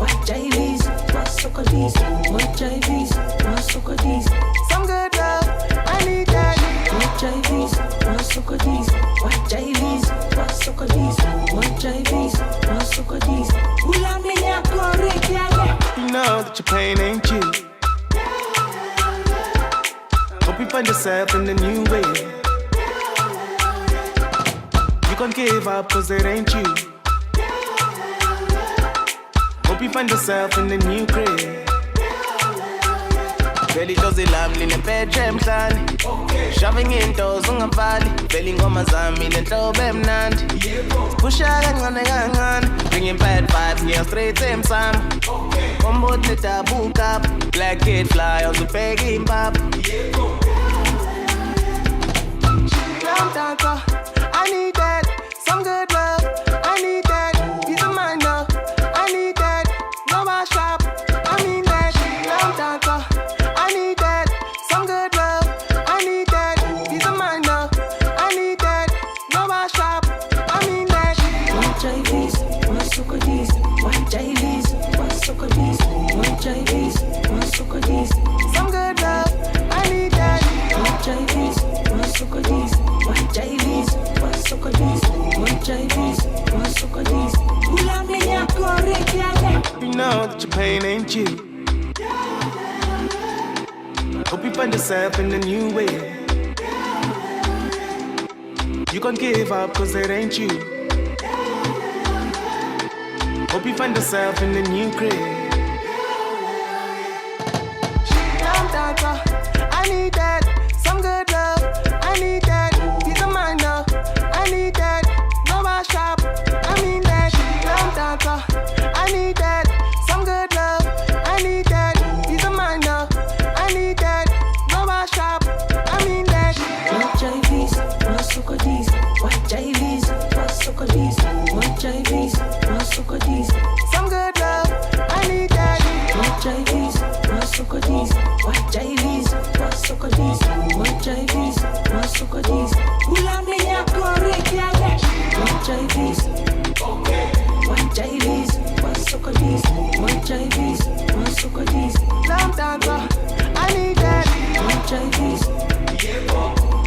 JVs, Masocodies, what JVs, Masocodies. Some good love, I need that. What JVs, Masocodies, what JVs, Masocodies, what JVs, Masocodies. You know that your pain ain't you. Hope you find yourself in a new way. You can't give up cause it ain't you. Hope you find yourself in a new grave. Veli dozi lami lepethe emhlane. Shoving indoors ungavali. Veli ngoma zami lenhlobo emnandi. Pusha kancane kancane. Bringing bad vibes ngiya straight emsamo. Combo the taboo cup. Black kid fly on the big impap. I need that. Some good love. I need that. Peace of mind now. I need that. Rubber shop. I mean that. I need that. Some good love. I need that. Peace of mind now. I need that. Rubber shop. I mean that. What JVs? What Socodies? What JVs? What Socodies? What JVs? What Socodies? Some good love. I need that. What JVs? What Socodies? What JVs? What Socodies? What JVs? What Socodies? You know that your pain ain't you. Hope you find yourself in a new way. You can't give up cause it ain't you. Hope you find yourself in a new grave. I need that. Some good love. I need that. Peace of mind now. I need that. Rubber shop. I mean that. I need that. Some good love. I need that. Peace of mind now. I need that. Rubber shop. I mean that. What JVs? What Socodies? What JVs? What Socodies? What JVs? What Socodies? Some good love. I need that. What JVs? What Socodies? What JVs? What Socodies? What JVs? What Socodies? What JVs? What JVs? What Socodies? What JVs? What Socodies? I need that. What JVs?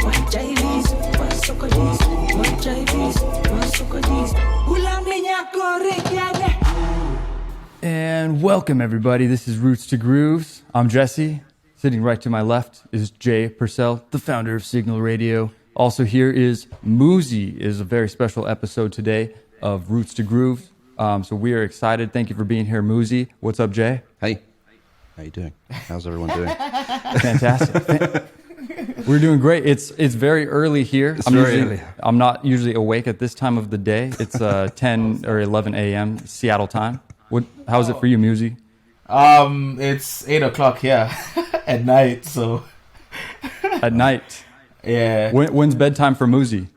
What JVs? What Socodies? What JVs? What Socodies? And welcome everybody. This is Roots to Grooves. I'm Jesse. Sitting right to my left is Jay Purcell, the founder of Signl Radio. Also here is Muzi. Is a very special episode today of Roots to Grooves. So we are excited. Thank you for being here, Muzi. What's up, Jay? Hey, how you doing? How's everyone doing? Fantastic. We're doing great. It's very early here. I'm not usually awake at this time of the day. It's 10 or 11 a.m. Seattle time. How's it for you, Muzi? It's 8 o'clock here at night. So at night. Yeah. When's bedtime for Muzi?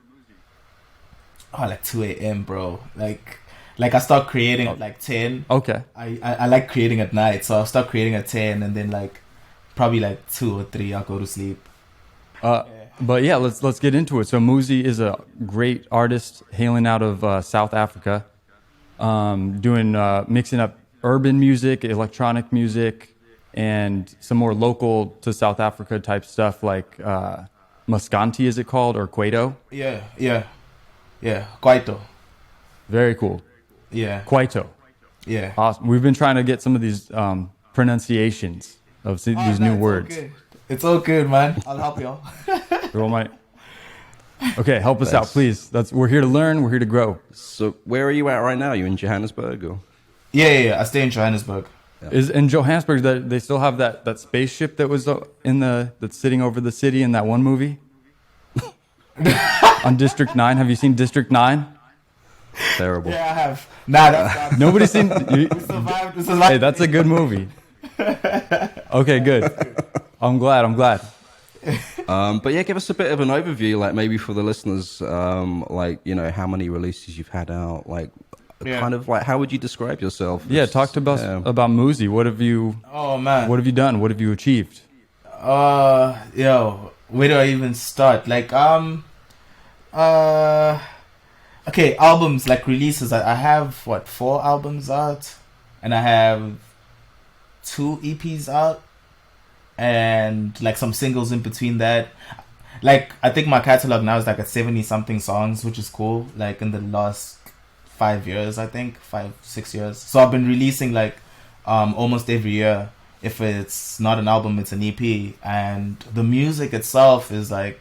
Oh, like 2 a.m., bro. Like I start creating at like 10. Okay. I like creating at night, so I'll start creating at 10, and then like probably like 2 or 3 I'll go to sleep. But yeah, let's get into it. So Muzi is a great artist hailing out of South Africa, doing mixing up urban music, electronic music, and some more local to South Africa type stuff like Muscanti, is it called, or Kwaito? Yeah, Kwaito. Very cool. Yeah. Kwaito. Yeah. Awesome. We've been trying to get some of these pronunciations of these new words. It's all good, man. I'll help y'all. Okay, help us out, please. We're here to learn. We're here to grow. So where are you at right now? Are you in Johannesburg? Or? Yeah. I stay in Johannesburg. Yeah. Is in Johannesburg that they still have that spaceship that was that's sitting over the city in that one movie? On District 9. Have you seen District 9? Terrible. Yeah, I have. Nah, nobody's seen. We survived. Hey, that's a good movie. Okay, good. I'm glad. But yeah, give us a bit of an overview, like maybe for the listeners, like, you know, how many releases you've had out, like kind of like how would you describe yourself? Yeah, talk to us about Muzi. What have you? Oh man, what have you done? What have you achieved? Where do I even start? Like okay, albums, like releases. I have 4 albums out, and I have 2 EPs out and like some singles in between that. Like I think my catalog now is like at 70 something songs, which is cool. Like in the last 5 years, I think 5-6 years. So I've been releasing like almost every year. If it's not an album, it's an EP. And the music itself is like,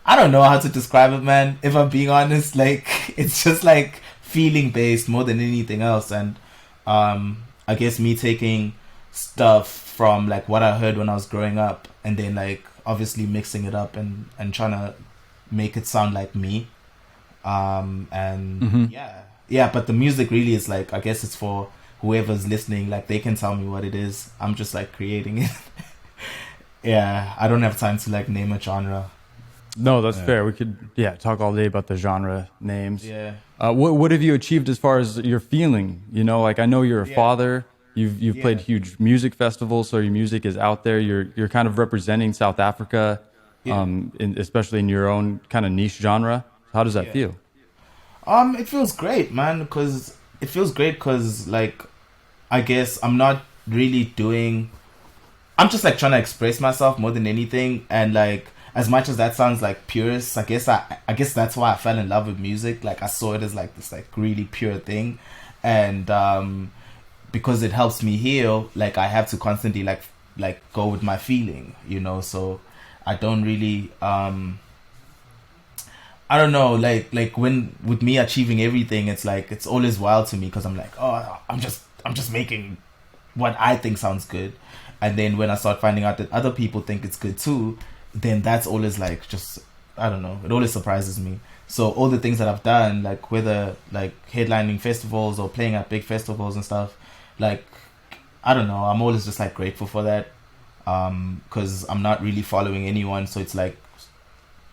I don't know how to describe it, man. If I'm being honest, like it's just like feeling based more than anything else. And I guess me taking stuff from like what I heard when I was growing up, and then like obviously mixing it up and trying to make it sound like me. Yeah, but the music really is like, I guess it's for whoever's listening, like they can tell me what it is. I'm just like creating it. Yeah, I don't have time to like name a genre. No, that's fair. We could talk all day about the genre names. Yeah. What have you achieved as far as your feeling? You know, like I know you're a father. You've played huge music festivals, so your music is out there. You're kind of representing South Africa, especially in your own kind of niche genre. How does that feel? It feels great, man, because like I guess I'm not really doing. I'm just like trying to express myself more than anything, and like as much as that sounds like purist, I guess that's why I fell in love with music. Like I saw it as like this like really pure thing, and because it helps me heal, like I have to constantly like go with my feeling, you know. So I don't really I don't know, like when with me achieving everything, it's like it's always wild to me because I'm like, oh, I'm just making what I think sounds good, and then when I start finding out that other people think it's good too, then that's always like just, I don't know, it always surprises me. So all the things that I've done, like whether like headlining festivals or playing at big festivals and stuff, like I don't know, I'm always just like grateful for that, because I'm not really following anyone, so it's like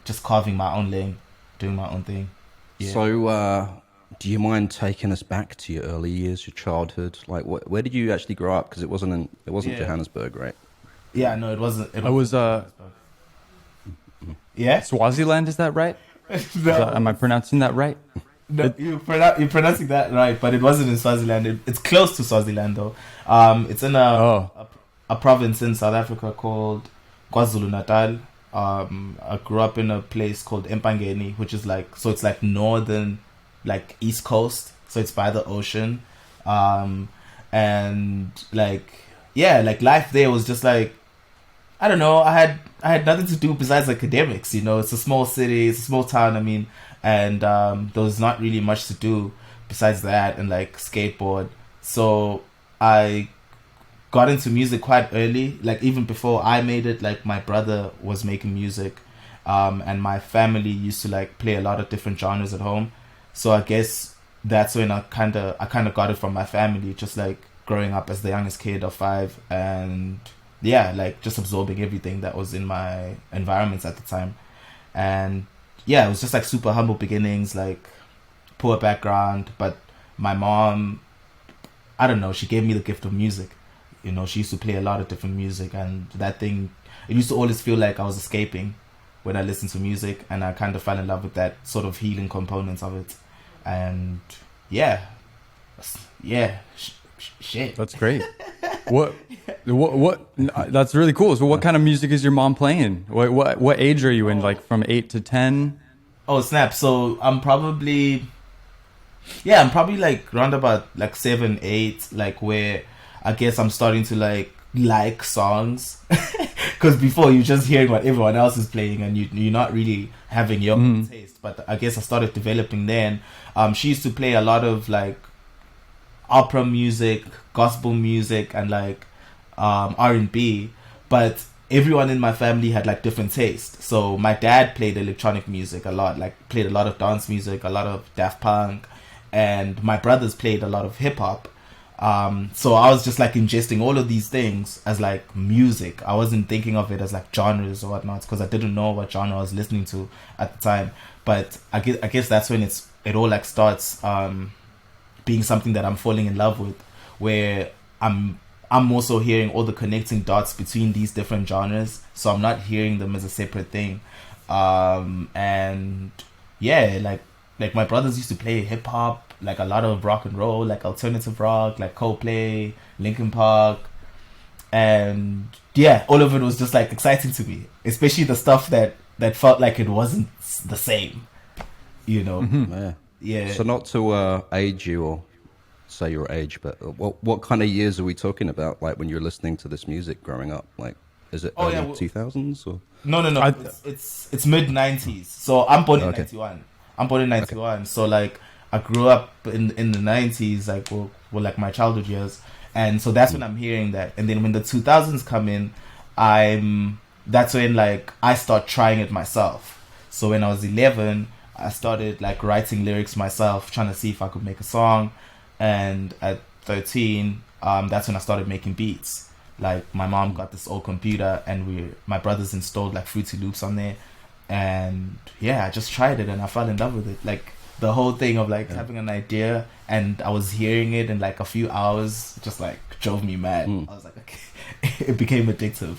just carving my own lane, doing my own thing. Yeah. So do you mind taking us back to your early years, your childhood? Like where did you actually grow up? Because it wasn't Johannesburg, right? Yeah, no, it wasn't. It was yeah, Swaziland, is that right? No. Am I pronouncing that right? No, you're pronouncing that right, but it wasn't in Swaziland. It's close to Swaziland though. It's in a province in South Africa called KwaZulu-Natal. I grew up in a place called Empangeni, which is like, so it's like northern, like East Coast, so it's by the ocean. And like, yeah, like life there was just like, I don't know, I had nothing to do besides academics, you know. It's a small city, it's a small town, I mean, and there was not really much to do besides that and like skateboard. So I got into music quite early, like even before I made it. Like my brother was making music, and my family used to like play a lot of different genres at home. So I guess that's when I kind of got it from my family, just like growing up as the youngest kid of 5, and yeah, like just absorbing everything that was in my environments at the time. And yeah, it was just like super humble beginnings, like poor background, but my mom, I don't know, she gave me the gift of music. You know, she used to play a lot of different music, and that thing, it used to always feel like I was escaping when I listened to music, and I kind of fell in love with that sort of healing components of it. And yeah, shit. That's great. What? That's really cool. So, what kind of music is your mom playing? What age are you in? Like from 8 to 10? Oh snap! So I'm probably like around about like 7, 8, like where I guess I'm starting to like songs, because before you're just hearing what everyone else is playing and you're not really having your own taste. But I guess I started developing then. She used to play a lot of like opera music, gospel music, and like R&B, but everyone in my family had like different tastes. So my dad played electronic music a lot, like played a lot of dance music, a lot of Daft Punk, and my brothers played a lot of hip hop. So I was just like ingesting all of these things as like music. I wasn't thinking of it as like genres or whatnot, because I didn't know what genre I was listening to at the time. But I guess that's when it all like starts being something that I'm falling in love with, where I'm also hearing all the connecting dots between these different genres, so I'm not hearing them as a separate thing. And yeah, like my brothers used to play hip hop, like a lot of rock and roll, like alternative rock, like Coldplay, Linkin Park, and yeah, all of it was just like exciting to me, especially the stuff that felt like it wasn't the same, you know. Yeah. Yeah. So not to age you or say your age, but what kind of years are we talking about? Like when you're listening to this music growing up, like is it early 2000s or? No. It's mid 90s. So I'm born in 91. I'm born in 91. Okay. So like I grew up in the 90s, like were like my childhood years, and so that's when I'm hearing that. And then when the 2000s come in, that's when like I start trying it myself. So when I was 11, I started like writing lyrics myself, trying to see if I could make a song. And at 13, that's when I started making beats. Like my mom got this old computer, and my brothers installed like Fruity Loops on there, and yeah, I just tried it and I fell in love with it. Like the whole thing of like having an idea and I was hearing it in like a few hours just like drove me mad. I was like, okay. It became addictive.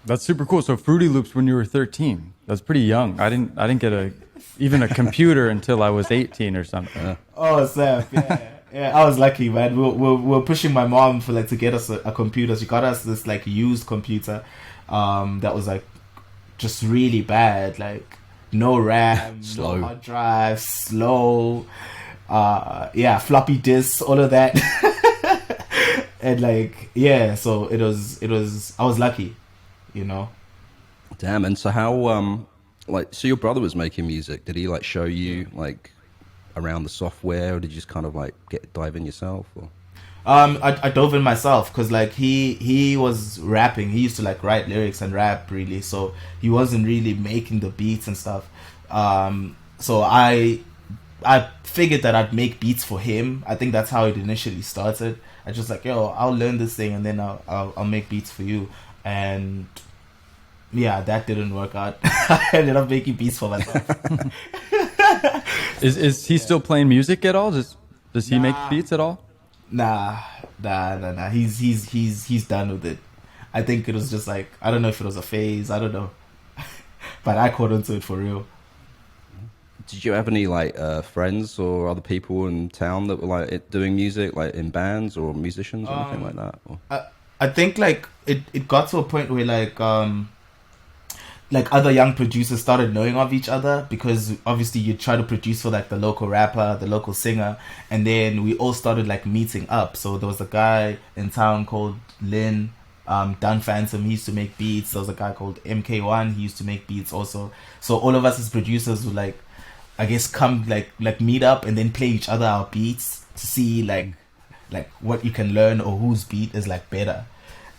That's super cool. So Fruity Loops when you were 13. That's pretty young. I didn't get even a computer until I was 18 or something. Oh, Sam, yeah. Yeah, I was lucky, man. We're pushing my mom for like to get us a computer. She got us this like used computer that was like just really bad, like no RAM, slow. No hard drive, slow, floppy disks, all of that. And like, yeah, so it was I was lucky, you know. Damn. And so how so your brother was making music. Did he like show you like around the software, or did you just kind of like dive in yourself? Or? I dove in myself because like he was rapping. He used to like write lyrics and rap really, so he wasn't really making the beats and stuff. So I figured that I'd make beats for him. I think that's how it initially started. I just like, yo, I'll learn this thing and then I'll make beats for you. And yeah, that didn't work out. I ended up making beats for myself. Is he still playing music at all? Does he make beats at all? Nah. He's done with it. I think it was just like, I don't know if it was a phase. I don't know. But I caught onto it for real. Did you have any like friends or other people in town that were like doing music, like in bands or musicians or anything like that? Or? I think like it got to a point where like other young producers started knowing of each other, because obviously you try to produce for like the local rapper, the local singer, and then we all started like meeting up. So there was a guy in town called Lynn, Dan Phantom, he used to make beats. There was a guy called MK1, he used to make beats also. So all of us as producers would like, I guess, come like meet up and then play each other our beats to see like what you can learn or whose beat is like better.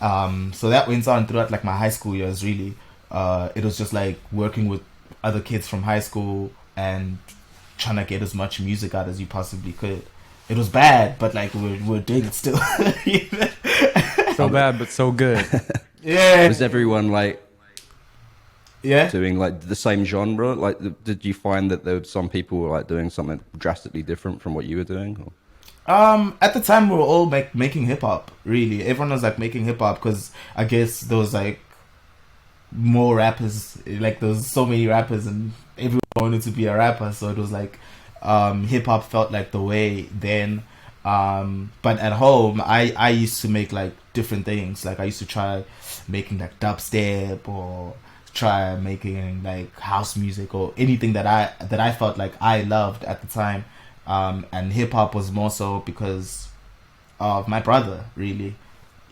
So that went on throughout like my high school years really. It was just like working with other kids from high school and trying to get as much music out as you possibly could. It was bad, but like we're doing it still. So bad, but so good. Yeah. Was everyone like doing like the same genre? Like, did you find that there were some people who were like doing something drastically different from what you were doing? Or? At the time we were all making hip hop. Really, everyone was like making hip hop because I guess there was like more rappers. Like there was so many rappers and everyone wanted to be a rapper. So it was like hip hop felt like the way then. But at home, I used to make like different things. Like I used to try making like dubstep or try making like house music or anything that I felt like I loved at the time. And hip hop was more so because of my brother, really.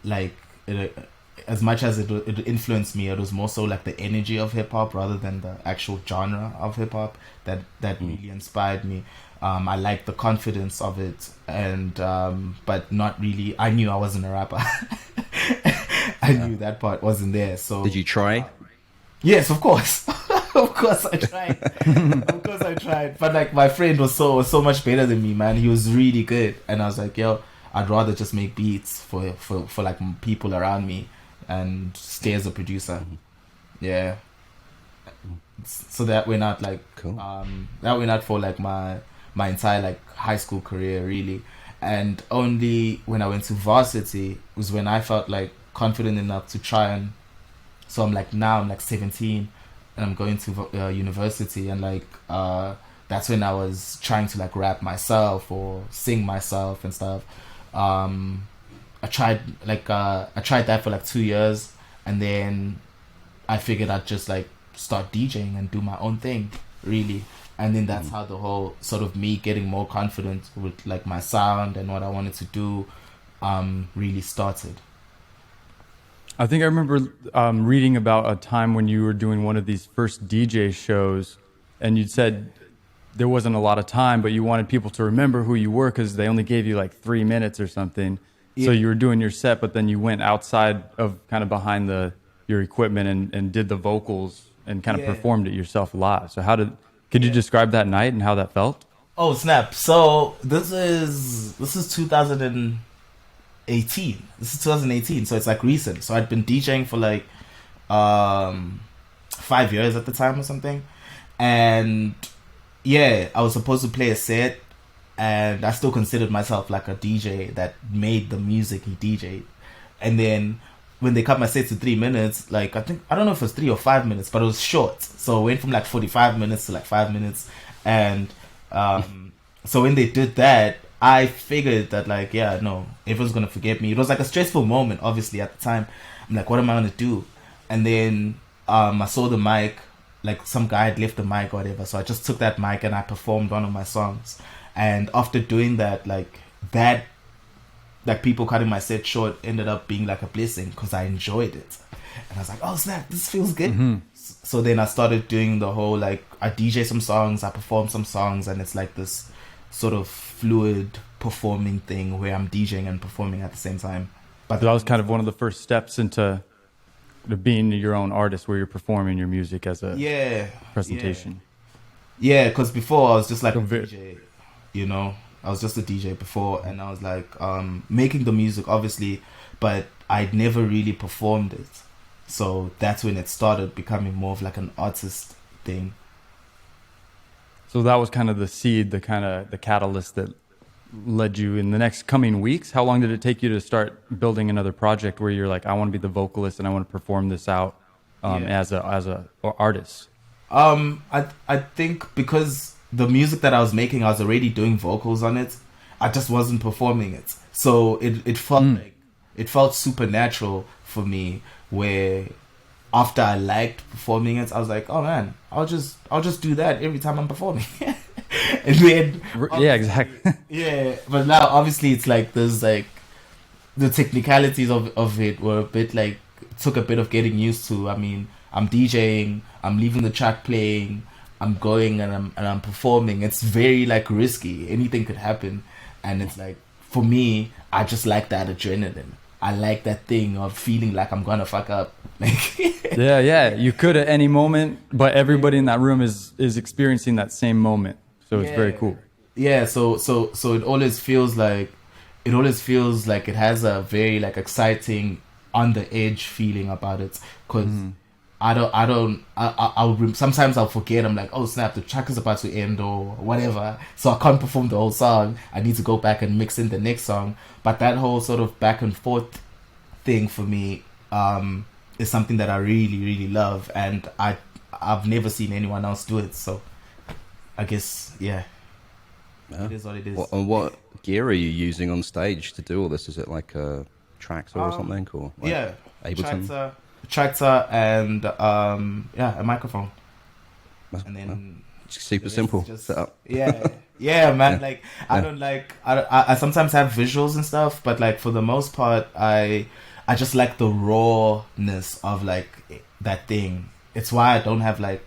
Like as much as it influenced me, it was more so like the energy of hip hop rather than the actual genre of hip hop that really inspired me. I liked the confidence of it, and but not really. I knew I wasn't a rapper. I knew that part wasn't there. So did you try? Yes, of course. Of course I tried. But like my friend was so much better than me, man. He was really good, and I was like, yo, I'd rather just make beats for like people around me and stay as a producer. Yeah. So that went out like cool. That went out for like my entire like high school career really, and only when I went to varsity was when I felt like confident enough to try. And so I'm like 17 and I'm going to university, and like that's when I was trying to like rap myself or sing myself and stuff. I tried that for like 2 years, and then I figured I'd just like start DJing and do my own thing, really. And then that's how the whole sort of me getting more confident with like my sound and what I wanted to do really started. I think I remember reading about a time when you were doing one of these first DJ shows, and you'd said there wasn't a lot of time, but you wanted people to remember who you were because they only gave you like 3 minutes or something. Yeah. So you were doing your set, but then you went outside of kind of behind your equipment and did the vocals and kind of performed it yourself live. So could you describe that night and how that felt? Oh snap! So this is 2018. This is 2018, so it's like recent. So I'd been DJing for like 5 years at the time or something, and I was supposed to play a set, and I still considered myself like a DJ that made the music he DJ'd. And then when they cut my set to 3 minutes, like I don't know if it was 3 or 5 minutes, but it was short. So it went from like 45 minutes to like 5 minutes. And so when they did that, I figured that like, everyone's going to forget me. It was like a stressful moment, obviously, at the time. I'm like, what am I going to do? And then I saw the mic, like some guy had left the mic or whatever. So I just took that mic and I performed one of my songs. And after doing that, like people cutting my set short ended up being like a blessing because I enjoyed it. And I was like, oh snap, this feels good. Mm-hmm. So then I started doing the whole, like, I DJ some songs, I perform some songs, and it's like this sort of fluid performing thing where I'm DJing and performing at the same time. But that was kind of one of the first steps into being your own artist, where you're performing your music as a presentation. Yeah, because before I was just like a DJ, you know? I was just a DJ before, and I was like making the music, obviously, but I'd never really performed it. So that's when it started becoming more of like an artist thing. So that was kind of the seed, the catalyst that led you in the next coming weeks. How long did it take you to start building another project where you're like, I want to be the vocalist and I want to perform this out as a artist? I think because the music that I was making, I was already doing vocals on it. I just wasn't performing it. So it felt supernatural for me, where after I liked performing it, I was like, oh man, I'll just do that every time I'm performing. And then exactly. But now obviously it's like there's like the technicalities of it were a bit like, took a bit of getting used to. I mean, I'm DJing, I'm leaving the track playing, I'm going and I'm performing. It's very like risky. Anything could happen. And it's like, for me, I just like that adrenaline. I like that thing of feeling like I'm gonna fuck up. You could at any moment, but everybody in that room is experiencing that same moment. So it's very cool. Yeah, so it always feels like it has a very like exciting, on the edge feeling about it, because sometimes I'll forget. I'm like, oh snap, the track is about to end or whatever, so I can't perform the whole song. I need to go back and mix in the next song. But that whole sort of back and forth thing for me is something that I really, really love, and I've never seen anyone else do it. So I guess it is what it is. And what gear are you using on stage to do all this? Is it like a tractor or something? Or like Ableton? Tractor and a microphone, and then super simple setup. Man. Like I sometimes have visuals and stuff, but like for the most part, I just like the rawness of like that thing. It's why I don't have like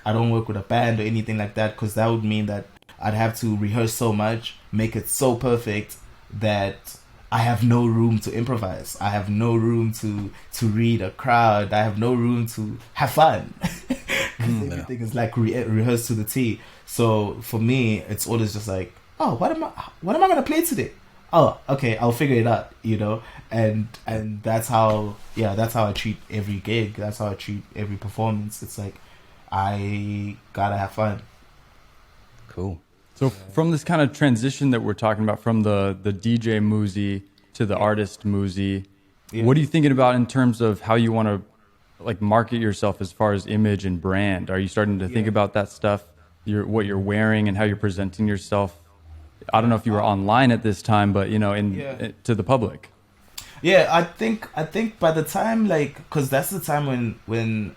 I don't work with a band or anything like that, because that would mean that I'd have to rehearse so much, make it so perfect that I have no room to improvise. I have no room to read a crowd. I have no room to have fun. Everything is like rehearsed to the T. So for me, it's always just like, oh, what am I gonna play today? Oh, okay, I'll figure it out, you know. And that's how I treat every gig. That's how I treat every performance. It's like, I gotta have fun. Cool. So from this kind of transition that we're talking about, from the DJ Muzi to the artist Muzi, what are you thinking about in terms of how you want to like market yourself as far as image and brand? Are you starting to think about that stuff? what you're wearing and how you're presenting yourself. I don't know if you were online at this time, but to the public. Yeah, I think by the time, like, because that's the time when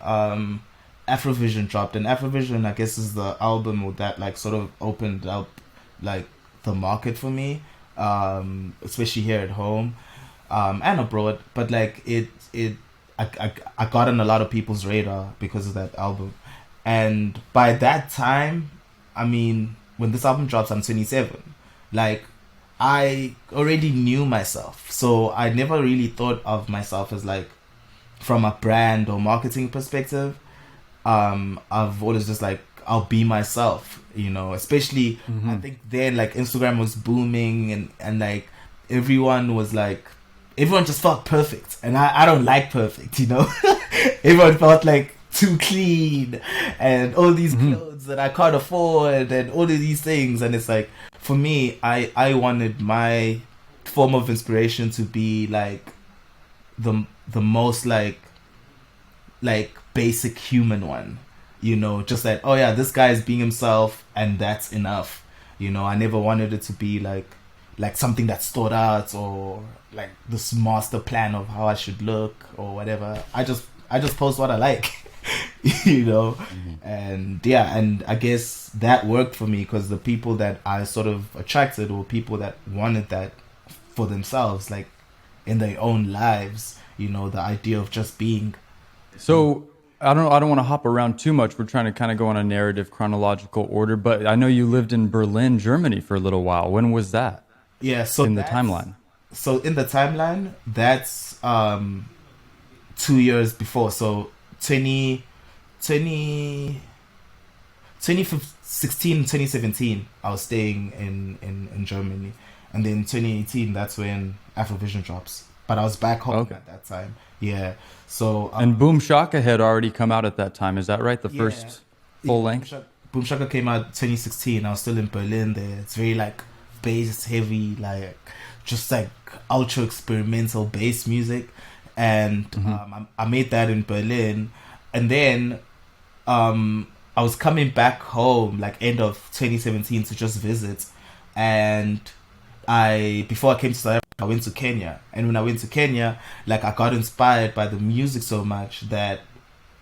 Afrovision dropped, and Afrovision, I guess, is the album that like sort of opened up like the market for me, especially here at home, and abroad. But like I got on a lot of people's radar because of that album, and by that time, I mean, when this album drops, I'm 27. Like, I already knew myself, so I never really thought of myself as like, from a brand or marketing perspective. I've always just like, I'll be myself, especially I think then like Instagram was booming and like everyone just felt perfect, and I don't like perfect, everyone felt like too clean and all these clothes that I can't afford and all of these things, and it's like, for me, I wanted my form of inspiration to be like the most like basic human one, just like, oh yeah, this guy is being himself and that's enough. I never wanted it to be like something that stood out or like this master plan of how I should look or whatever. I just post what I like. And yeah, and I guess that worked for me because the people that I sort of attracted were people that wanted that for themselves, like in their own lives, the idea of just being. So I don't want to hop around too much. We're trying to kind of go on a narrative chronological order, but I know you lived in Berlin, Germany for a little while. When was that? Yeah, so in the timeline. So in the timeline, that's 2 years before. So 2016, 2017, I was staying in Germany. And then 2018, that's when Afrovision drops. But I was back home at that time. Yeah. So and Boom Shaka had already come out at that time. Is that right? The first full length? Boom Shaka came out 2016. I was still in Berlin there. It's very like bass heavy, like just like ultra experimental bass music. And I made that in Berlin. And then I was coming back home like end of 2017 to just visit. And before I came to South Africa, I went to Kenya. And when I went to Kenya, like I got inspired by the music so much that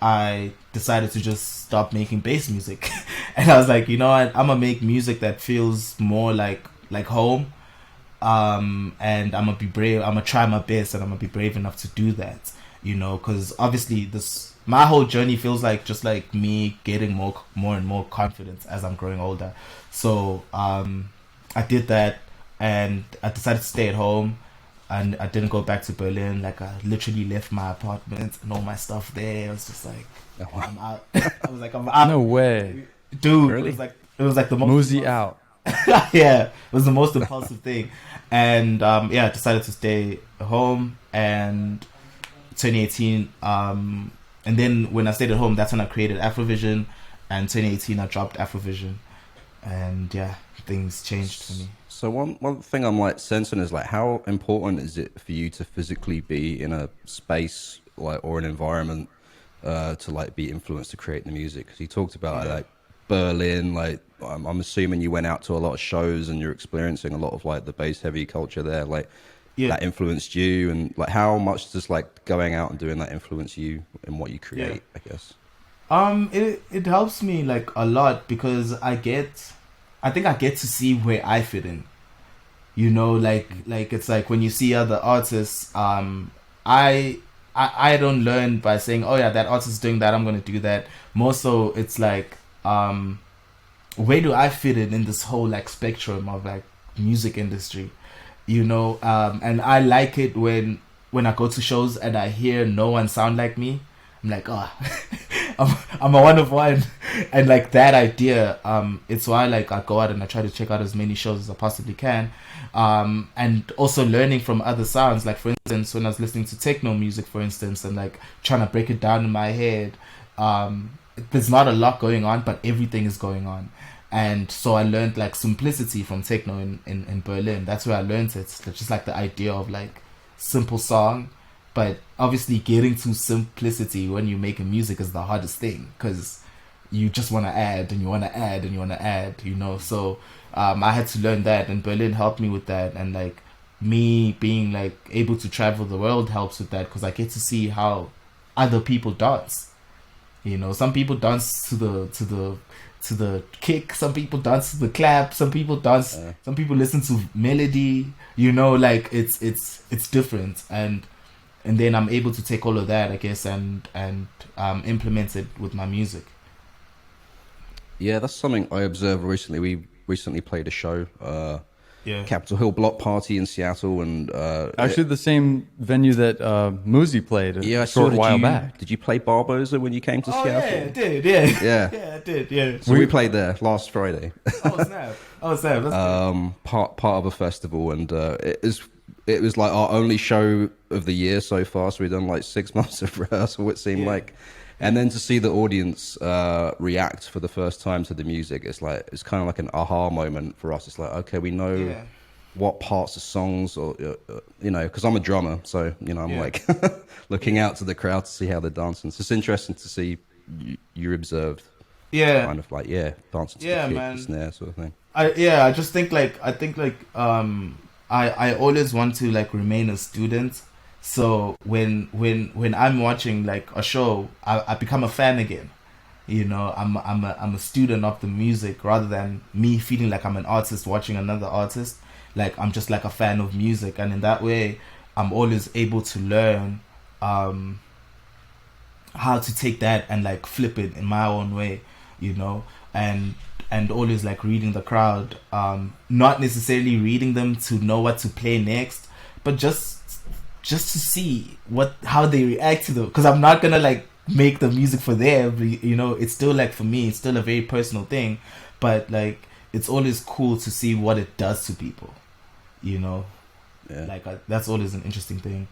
I decided to just stop making bass music. And I was like, you know what, I'm gonna make music that feels more like home. And I'm gonna be brave. I'm gonna try my best, and I'm gonna be brave enough to do that. Because obviously my whole journey feels like just like me getting more and more confidence as I'm growing older. So I did that, and I decided to stay at home, and I didn't go back to Berlin. Like I literally left my apartment and all my stuff there. I was just like, I'm out. I was like, I'm out. No way, dude. Really? It was like the most Muzi out. Yeah, it was the most impulsive thing. And I decided to stay home. And 2018, and then when I stayed at home, that's when I created Afrovision. And 2018, I dropped Afrovision. And yeah, things changed for me. So one thing I'm like sensing is like, how important is it for you to physically be in a space like or an environment to like be influenced to create the music? Because you talked about like Berlin, like I'm assuming you went out to a lot of shows and you're experiencing a lot of like the bass heavy culture there. Like that influenced you, and like how much does like going out and doing that influence you in what you create? I guess. It helps me like a lot because I think I get to see where I fit in. Like it's like when you see other artists, I don't learn by saying, oh yeah, that artist is doing that, I'm gonna do that. More so it's like, where do I fit in this whole like spectrum of like music industry, and I like it when I go to shows and I hear no one sound like me. I'm like, oh, I'm a one of one. And like that idea, it's why like I go out and I try to check out as many shows as I possibly can. And also learning from other sounds. Like for instance, when I was listening to techno music, for instance, and like trying to break it down in my head, there's not a lot going on, but everything is going on. And so I learned like simplicity from techno in Berlin. That's where I learned it. It's just like the idea of like simple song. But obviously getting to simplicity when you're making music is the hardest thing, because you just want to add and you want to add and you want to add, so I had to learn that, and Berlin helped me with that, and like me being like able to travel the world helps with that, because I get to see how other people dance. Some people dance to the kick, some people dance to the clap, some people dance, some people listen to melody, like it's different, and then I'm able to take all of that, I guess, and implement it with my music. Yeah, that's something I observed recently. We recently played a show, Capitol Hill Block Party in Seattle, and actually the same venue that Muzi played a short while back. Did you play Barboza when you came to Seattle? Yeah, I did. Yeah, yeah, I did. Yeah. So we played there last Friday. Oh snap! That's part of a festival, and it was like our only show of the year so far. So we've done like 6 months of rehearsal, it seemed like. And then to see the audience react for the first time to the music, it's kind of like an aha moment for us. It's like, okay, we know what parts of songs, or because I'm a drummer, so I'm like looking out to the crowd to see how they're dancing. So it's interesting to see you observed, kind of like dancing to the kick, the snare sort of thing. I just think I always want to like remain a student. So when I'm watching like a show, I become a fan again. I'm a student of the music, rather than me feeling like I'm an artist watching another artist. Like I'm just like a fan of music, and in that way, I'm always able to learn how to take that and like flip it in my own way, and always like reading the crowd, not necessarily reading them to know what to play next, but just to see how they react to them, because I'm not gonna like make the music for them, it's still like, for me it's still a very personal thing, but like it's always cool to see what it does to people, like that's always an interesting thing.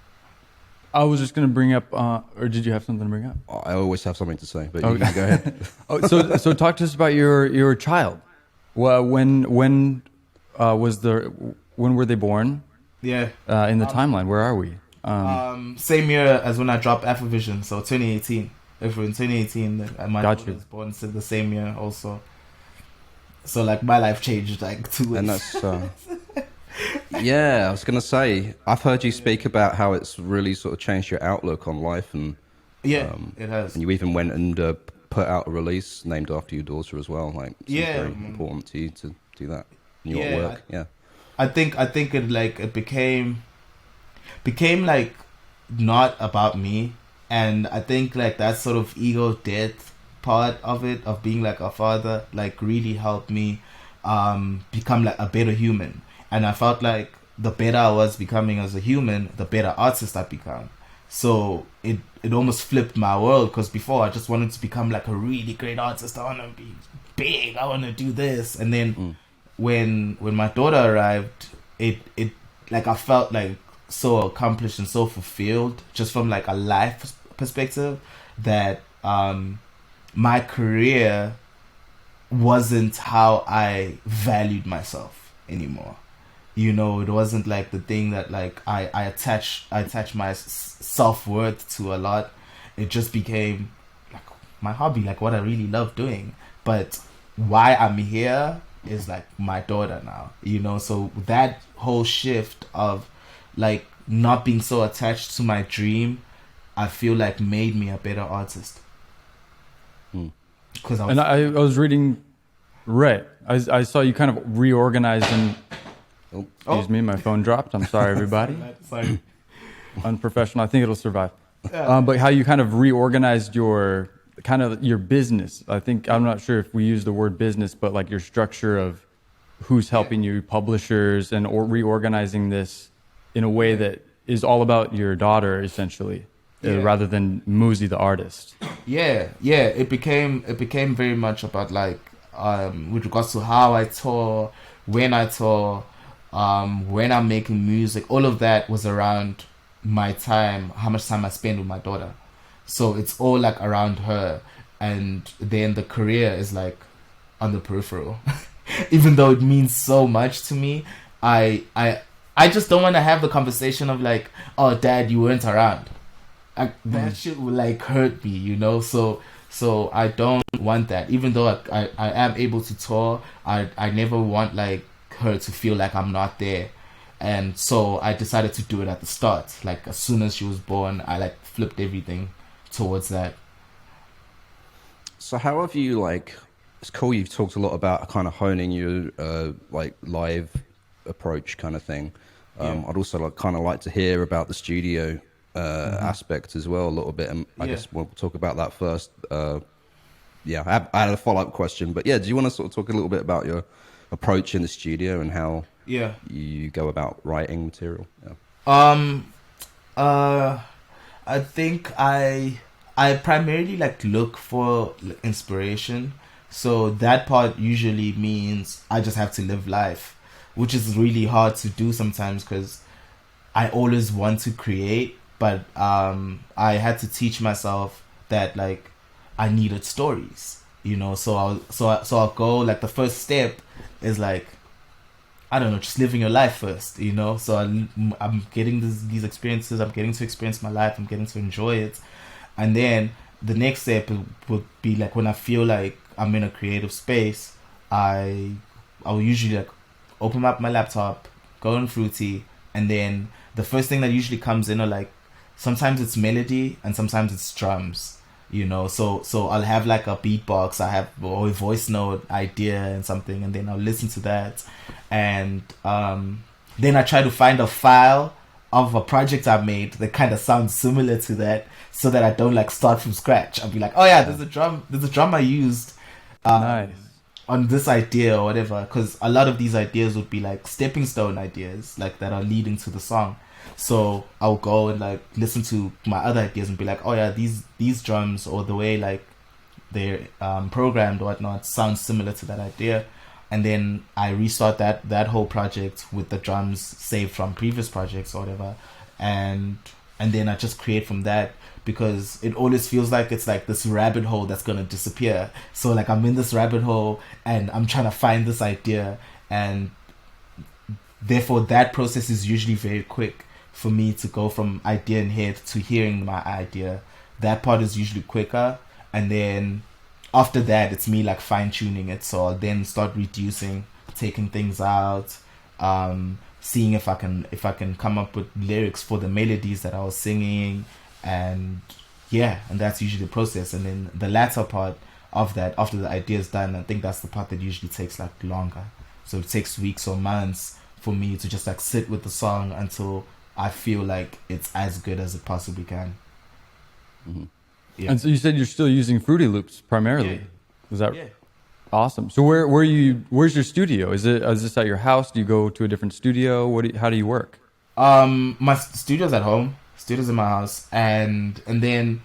I was just gonna bring up, or did you have something to bring up? I always have something to say, but you can go ahead. So talk to us about your child. Well, when were they born? Yeah. In the timeline, where are we? Same year as when I dropped Afrovision, so 2018. If we're in 2018, my daughter was born the same year also. So like my life changed like 2 weeks. And that's I was gonna say, I've heard you speak about how it's really sort of changed your outlook on life, and it has. And you even went and put out a release named after your daughter as well. Like, it's very important to you to do that in your work. I think it became like not about me, and I think like that sort of ego death part of it, of being like a father, like really helped me become like a better human. And I felt like the better I was becoming as a human, the better artist I become. So it almost flipped my world, because before I just wanted to become like a really great artist. I want to be big, I want to do this, and then when my daughter arrived, it like I felt like so accomplished and so fulfilled, just from like a life perspective, that my career wasn't how I valued myself anymore. It wasn't like the thing that like I attach my self-worth to a lot. It just became like my hobby, like what I really love doing. But why I'm here is like my daughter now, so that whole shift of like not being so attached to my dream, I feel like made me a better artist. Because I was reading, I saw you kind of reorganized and excuse me, my phone dropped, I'm sorry everybody. Sorry. Unprofessional. I think it'll survive. But how you kind of reorganized your business. I think, I'm not sure if we use the word business, but like your structure of who's helping you, publishers, and reorganizing this in a way that is all about your daughter, essentially, rather than Muzi the artist. It became very much about like with regards to how I tour, when I tour, when I'm making music. All of that was around my time, how much time I spend with my daughter. So it's all like around her, and then the career is like on the peripheral. Even though it means so much to me, I just don't want to have the conversation of like, oh, Dad, you weren't around. That shit would like hurt me, So So I don't want that. Even though I am able to tour, I never want like her to feel like I'm not there. And so I decided to do it at the start. Like as soon as she was born, I like flipped everything towards that. So how have you like? It's cool. You've talked a lot about kind of honing your like live approach kind of thing. I'd also like kind of like to hear about the studio aspect as well a little bit, and I guess we'll talk about that first. I had a follow-up question, but yeah, do you want to sort of talk a little bit about your approach in the studio and how you go about writing material? I think I primarily like look for inspiration. So that part usually means I just have to live life, which is really hard to do sometimes because I always want to create, but I had to teach myself that like I needed stories, you know. So I'll go like the first step is like, I don't know, just living your life first, you know. So I'm getting these experiences. I'm getting to experience my life. I'm getting to enjoy it, and then the next step would be like when I feel like I'm in a creative space, I'll usually like open up my laptop, go on Fruity, and then the first thing that usually comes in are like sometimes it's melody and sometimes it's drums, you know. So I'll have like a beatbox, I have or a voice note idea and something, and then I'll listen to that, and then I try to find a file of a project I made that kind of sounds similar to that, so that I don't like start from scratch. I'll be like, oh yeah, there's a drum I used Nice. on this idea or whatever, because a lot of these ideas would be like stepping stone ideas like that are leading to the song. So I'll go and like listen to my other ideas and be like, oh yeah, these drums or the way like they're programmed or whatnot sounds similar to that idea, and then I restart that whole project with the drums saved from previous projects or whatever, and then I just create from that, because it always feels like it's like this rabbit hole that's gonna disappear. So like I'm in this rabbit hole and I'm trying to find this idea, and therefore that process is usually very quick for me to go from idea in head to hearing my idea. That part is usually quicker, and then after that it's me like fine-tuning it. So I'll then start reducing, taking things out, seeing if I can come up with lyrics for the melodies that I was singing, and that's usually the process. And then the latter part of that, after the idea is done, I think that's the part that usually takes like longer. So it takes weeks or months for me to just like sit with the song until I feel like it's as good as it possibly can. Mm-hmm. Yeah. And so you said you're still using Fruity Loops primarily. Yeah. Was that Yeah. awesome? So where's your studio? Is this at your house? Do you go to a different studio? How do you work? My studio's at home. Studio's in my house, and then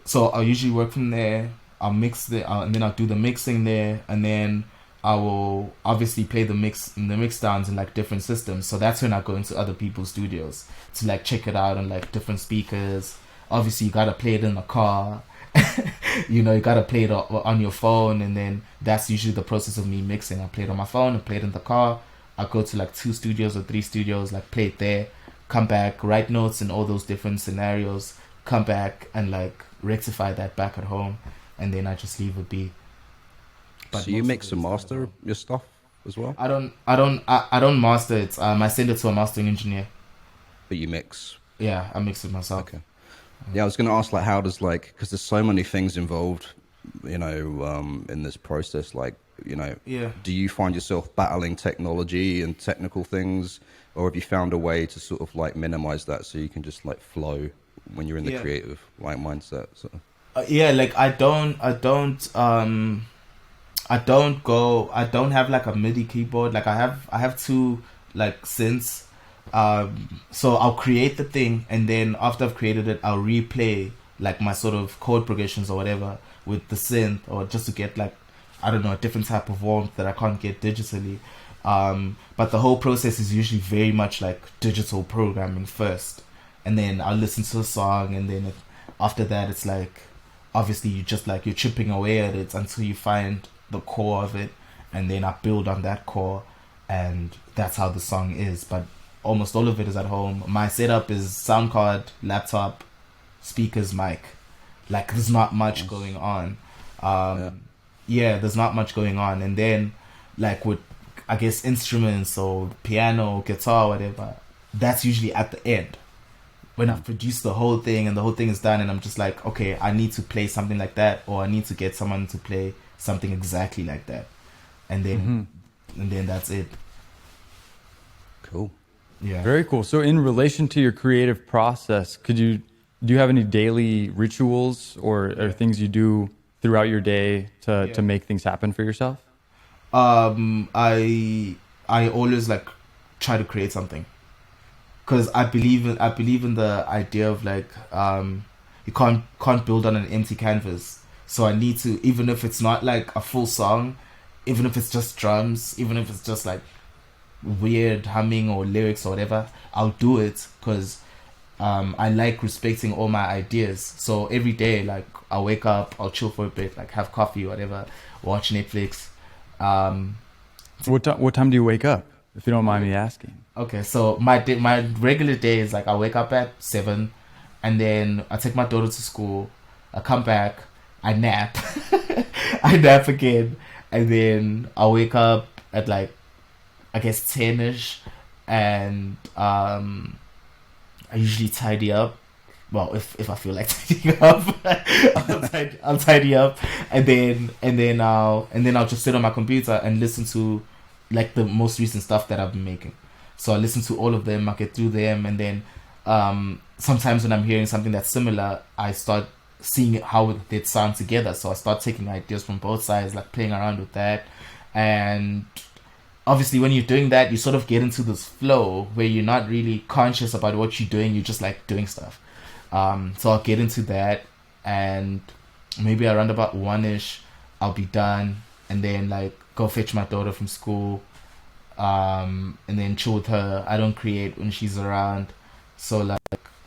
so I'll usually work from there. I'll mix and then I'll do the mixing there, and then I will obviously play the mix downs in like different systems. So that's when I go into other people's studios to like check it out on like different speakers. Obviously, you gotta play it in the car. You know, you gotta play it on your phone, and then that's usually the process of me mixing. I play it on my phone, I play it in the car. I go to like 2 studios or 3 studios, like play it there, come back, write notes in all those different scenarios, come back and like rectify that back at home, and then I just leave it be. But so you mix and master your stuff as well? I don't master it. I send it to a mastering engineer. But you mix? Yeah, I mix it myself. Okay. Yeah, I was going to ask, like, how does, like, because there's so many things involved, you know, in this process, like, you know, do you find yourself battling technology and technical things, or have you found a way to sort of, like, minimize that so you can just, like, flow when you're in the creative, like, mindset? So. Like, I don't have, like, a MIDI keyboard. Like, I have 2, like, synths. So I'll create the thing, and then after I've created it, I'll replay like my sort of chord progressions or whatever with the synth, or just to get like, I don't know, a different type of warmth that I can't get digitally. But the whole process is usually very much like digital programming first, and then I'll listen to the song, and then after that it's like, obviously you just like, you're chipping away at it until you find the core of it, and then I build on that core, and that's how the song is. But almost all of it is at home. My setup is sound card, laptop, speakers, mic. Like, there's not much going on. There's not much going on. And then like with, I guess, instruments or piano, guitar, whatever, that's usually at the end when I've produced the whole thing and the whole thing is done, and I'm just like, okay, I need to play something like that, or I need to get someone to play something exactly like that, and then that's it. Cool. Yeah. Very cool. So in relation to your creative process, do you have any daily rituals or things you do throughout your day to make things happen for yourself? I always like try to create something, because I believe in the idea of like you can't build on an empty canvas. So I need to, even if it's not like a full song, even if it's just drums, even if it's just like weird humming or lyrics or whatever, I'll do it, because I like respecting all my ideas. So every day, like, I'll wake up, I'll chill for a bit, like have coffee or whatever, watch Netflix. What time do you wake up, if you don't mind me asking? Okay, so my regular day is like I wake up at 7, and then I take my daughter to school. I come back, I nap, I nap again, and then I wake up at like, I guess 10ish, and I usually tidy up. Well, if I feel like tidying up, I'll tidy up, and then I'll just sit on my computer and listen to like the most recent stuff that I've been making. So I listen to all of them, I get through them, and then sometimes when I'm hearing something that's similar, I start seeing how it sound together. So I start taking ideas from both sides, like playing around with that. And obviously when you're doing that, you sort of get into this flow where you're not really conscious about what you're doing, you're just like doing stuff. So I'll get into that, and maybe around about 1ish I'll be done, and then like go fetch my daughter from school, and then chill with her. I don't create when she's around, so like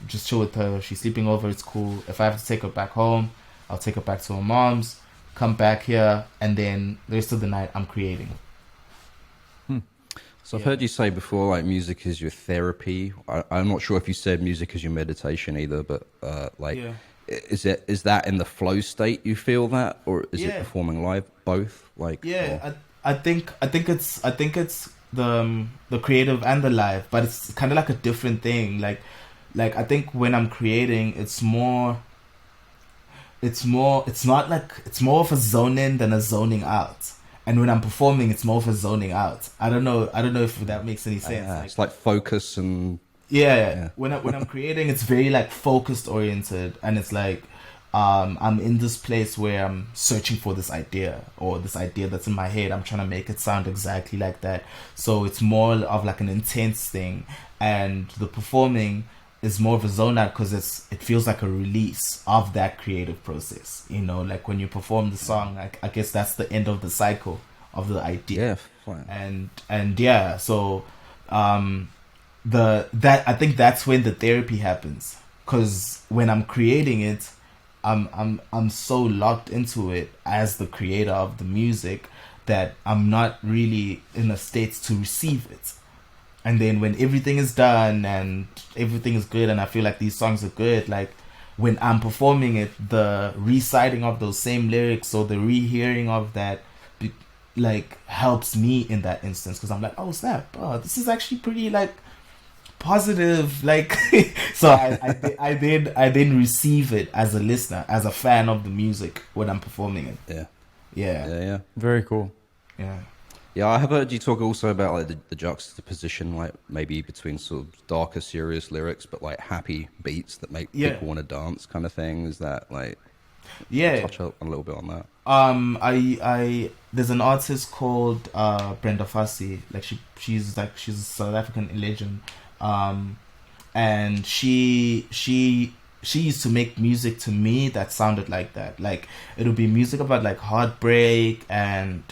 just chill with her. She's sleeping over, it's cool. If I have to take her back home, I'll take her back to her mom's, come back here, and then the rest of the night I'm creating. So I've heard you say before, like, music is your therapy. I'm not sure if you said music is your meditation either, but is that in the flow state you feel that, or is it performing live? Both, like. Yeah, I think it's the creative and the live, but it's kind of like a different thing. Like I think when I'm creating, it's more of a zone in than a zoning out. And when I'm performing, it's more of a zoning out. I don't know if that makes any sense. It's like focus and... Yeah. When I'm creating, it's very like focused oriented, and it's like I'm in this place where I'm searching for this idea, or this idea that's in my head. I'm trying to make it sound exactly like that. So it's more of like an intense thing, and the performing is more of a zone out, because it feels like a release of that creative process. You know, like when you perform the song, I guess that's the end of the cycle of the idea. Yeah, fine. And yeah, so I think that's when the therapy happens, because when I'm creating it, I'm so locked into it as the creator of the music that I'm not really in a state to receive it. And then when everything is done and everything is good and I feel like these songs are good, like when I'm performing it, the reciting of those same lyrics or the rehearing of that like helps me in that instance, because I'm like, oh snap, this is actually pretty like positive, like so I then receive it as a listener, as a fan of the music when I'm performing it. Yeah. Very cool. Yeah, I have heard you talk also about like the juxtaposition, like maybe between sort of darker, serious lyrics, but like happy beats that make people want to dance, kind of thing. Is that like? Yeah, touch a little bit on that. I there's an artist called Brenda Fassie. Like she's a South African legend. And she used to make music to me that sounded like that. Like it would be music about like heartbreak, and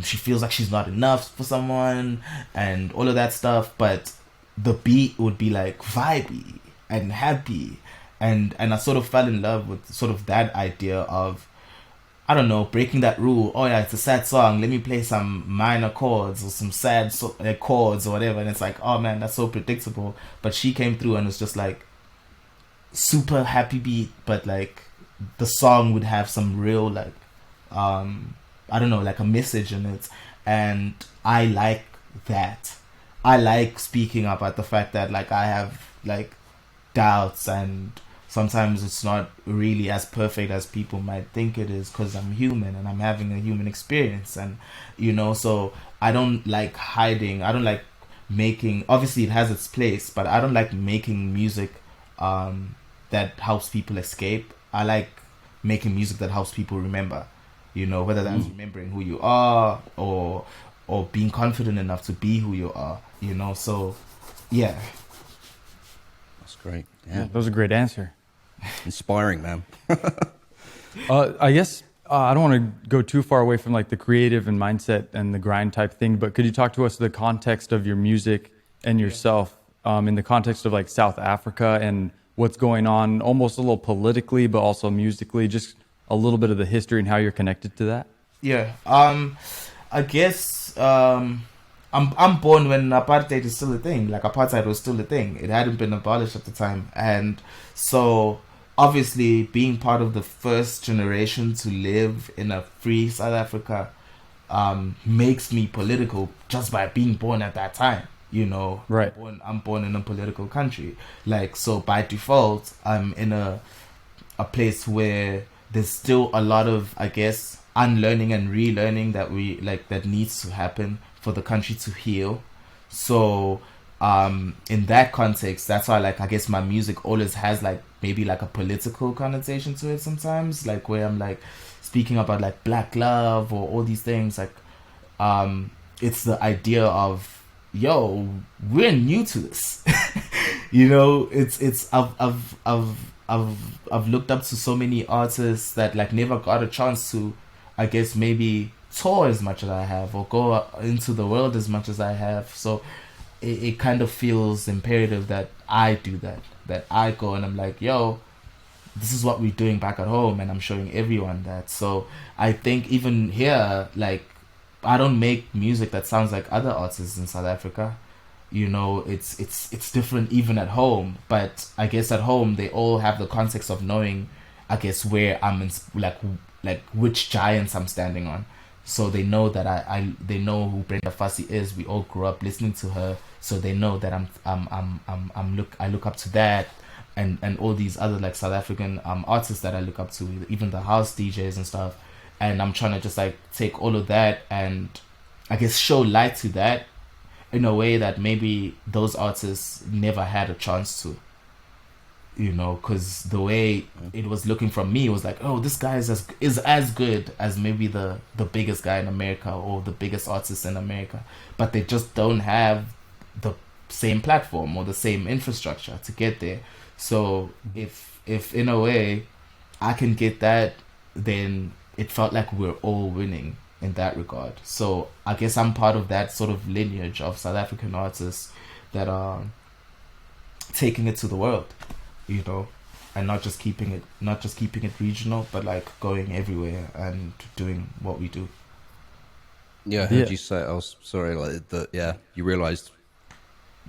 she feels like she's not enough for someone and all of that stuff, but the beat would be like vibey and happy, and I sort of fell in love with sort of that idea of, I don't know, breaking that rule. Oh yeah, it's a sad song, let me play some minor chords or some sad chords or whatever, and it's like, oh man, that's so predictable. But she came through and was just like super happy beat, but like the song would have some real like I don't know, like a message in it, and I like that. I like speaking about the fact that like I have like doubts, and sometimes it's not really as perfect as people might think it is, because I'm human and I'm having a human experience. And so I don't like hiding, I don't like making, obviously it has its place, but I don't like making music that helps people escape. I like making music that helps people remember, whether that's remembering who you are, or being confident enough to be who you are, so yeah. That's great. Yeah, That was a great answer. inspiring, man. I guess I don't want to go too far away from like the creative and mindset and the grind type thing, but could you talk to us the context of your music and yourself in the context of like South Africa and what's going on, almost a little politically, but also musically, just a little bit of the history and how you're connected to that? Yeah. I guess I'm born when apartheid is still a thing. Like apartheid was still a thing. It hadn't been abolished at the time, and so obviously being part of the first generation to live in a free South Africa makes me political just by being born at that time. Right. I'm born in a political country. Like, so by default, I'm in a place where there's still a lot of, I guess, unlearning and relearning that needs to happen for the country to heal. So in that context, that's why I guess my music always has like maybe like a political connotation to it sometimes, like where I'm like speaking about like black love or all these things. Like it's the idea of, yo, we're new to this. It's I've looked up to so many artists that like never got a chance to, I guess, maybe tour as much as I have or go into the world as much as I have. So it kind of feels imperative that I do that I go and I'm like, yo, this is what we're doing back at home, and I'm showing everyone that. So I think even here, like, I don't make music that sounds like other artists in South Africa. It's different even at home, but I guess at home they all have the context of knowing, I guess, where I'm in, like which giants I'm standing on. So they know that they know who Brenda Fassie is. We all grew up listening to her, so they know that I look up to that, and all these other like South African artists that I look up to, even the house DJs and stuff. And I'm trying to just like take all of that and I guess show light to that in a way that maybe those artists never had a chance to, because the way it was looking from me was like, oh, this guy is as good as maybe the biggest guy in America or the biggest artist in America, but they just don't have the same platform or the same infrastructure to get there. So if in a way I can get that, then it felt like we're all winning in that regard. So I guess I'm part of that sort of lineage of South African artists that are taking it to the world, and not just keeping it regional, but like going everywhere and doing what we do. Yeah, I heard you say, I was sorry, like that. Yeah, you realized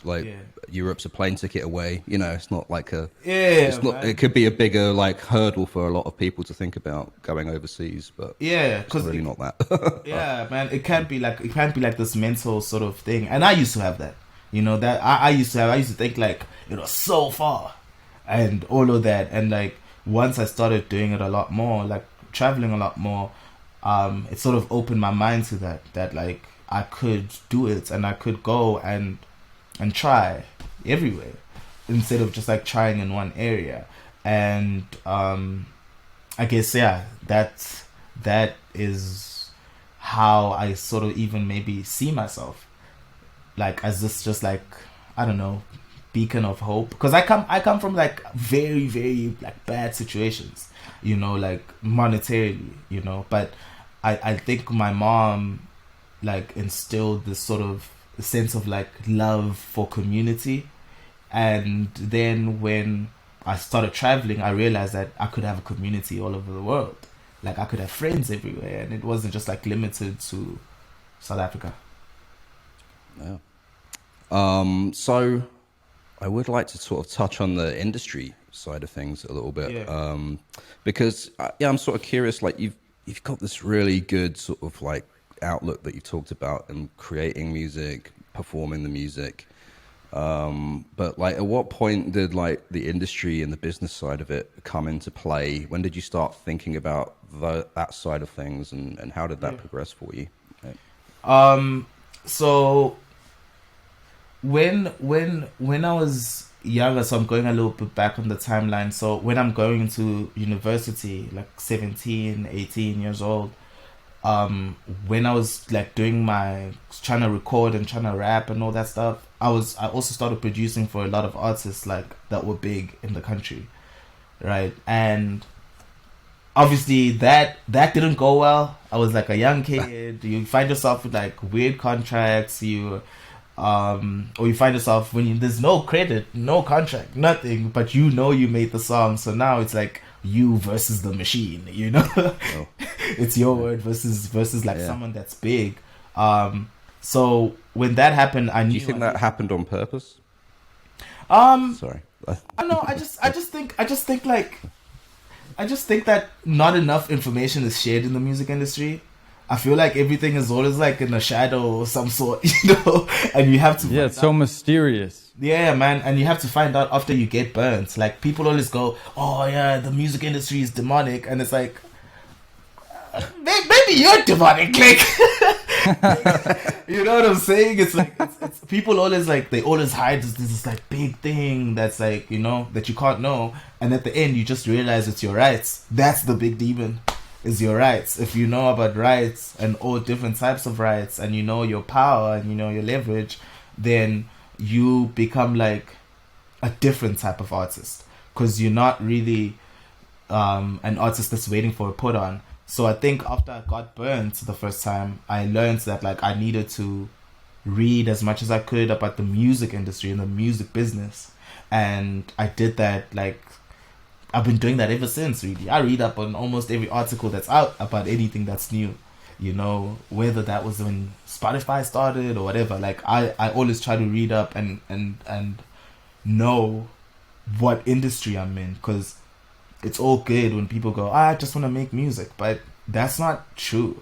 like Europe's a plane ticket away. It's not like it's not. Man. It could be a bigger like hurdle for a lot of people to think about going overseas, but because really not that. Yeah, man, it can't be like this mental sort of thing. And I used to have that. That I used to think like it was so far, and all of that. And like once I started doing it a lot more, like traveling a lot more, it sort of opened my mind to that like I could do it and I could go and try everywhere instead of just like trying in one area. And I guess that is how I sort of even maybe see myself, like as this just like, I don't know, beacon of hope, because I come from like very, very like bad situations, like monetarily, but I think my mom like instilled this sort of sense of like love for community. And then when I started traveling, I realized that I could have a community all over the world. Like I could have friends everywhere, and it wasn't just like limited to South Africa. Yeah. So I would like to sort of touch on the industry side of things a little bit. Yeah. Because I'm sort of curious, like you've got this really good sort of like outlook that you talked about in creating music, performing the music. But like, at what point did like the industry and the business side of it come into play? When did you start thinking about that side of things, and how did that progress for you? So when I was younger, so I'm going a little bit back on the timeline. So when I'm going to university, like 17, 18 years old, when I was like trying to record and trying to rap and all that stuff, I also started producing for a lot of artists like that were big in the country, right? And obviously that didn't go well. I was like a young kid. You find yourself with like weird contracts. Or you find yourself there's no credit, no contract, nothing, but you made the song. So now it's like you versus the machine, Oh. It's your word versus like someone that's big. So when that happened, I knew. Do you think that happened on purpose? Sorry. I know. I just think that not enough information is shared in the music industry. I feel like everything is always like in a shadow of some sort, and you have to. Yeah, it's so mysterious. Yeah, man, and you have to find out after you get burnt. Like people always go, "Oh yeah, the music industry is demonic," and it's like, maybe you're demonic, like. You know what I'm saying? It's like it's people always like they always hide this like big thing that's like that you can't know, and at the end you just realize it's your rights. That's the big demon. Is your rights. If you know about rights and all different types of rights, and you know your power and you know your leverage, then you become like a different type of artist, because you're not really an artist that's waiting for a put on. So I think after I got burnt the first time, I learned that like I needed to read as much as I could about the music industry and the music business, and I did that. Like I've been doing that ever since, really. I read up on almost every article that's out about anything that's new, whether that was when Spotify started or whatever. Like I always try to read up and know what industry I'm in, because it's all good when people go, I just want to make music, but that's not true.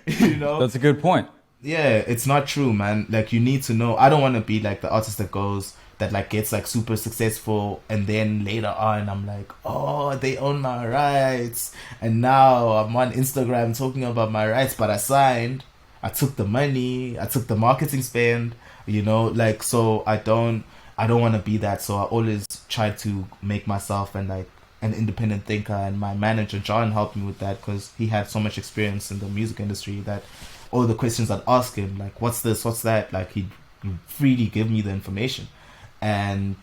That's a good point. Yeah, it's not true, man. Like you need to know. I don't want to be like the artist that like gets like super successful, and then later on I'm like, oh, they own my rights, and now I'm on Instagram talking about my rights, but I took the money, I took the marketing spend, like, so I don't want to be that. So I always try to make myself and like an independent thinker, and my manager John helped me with that because he had so much experience in the music industry that all the questions I'd ask him, like what's this, what's that, like he'd freely give me the information. And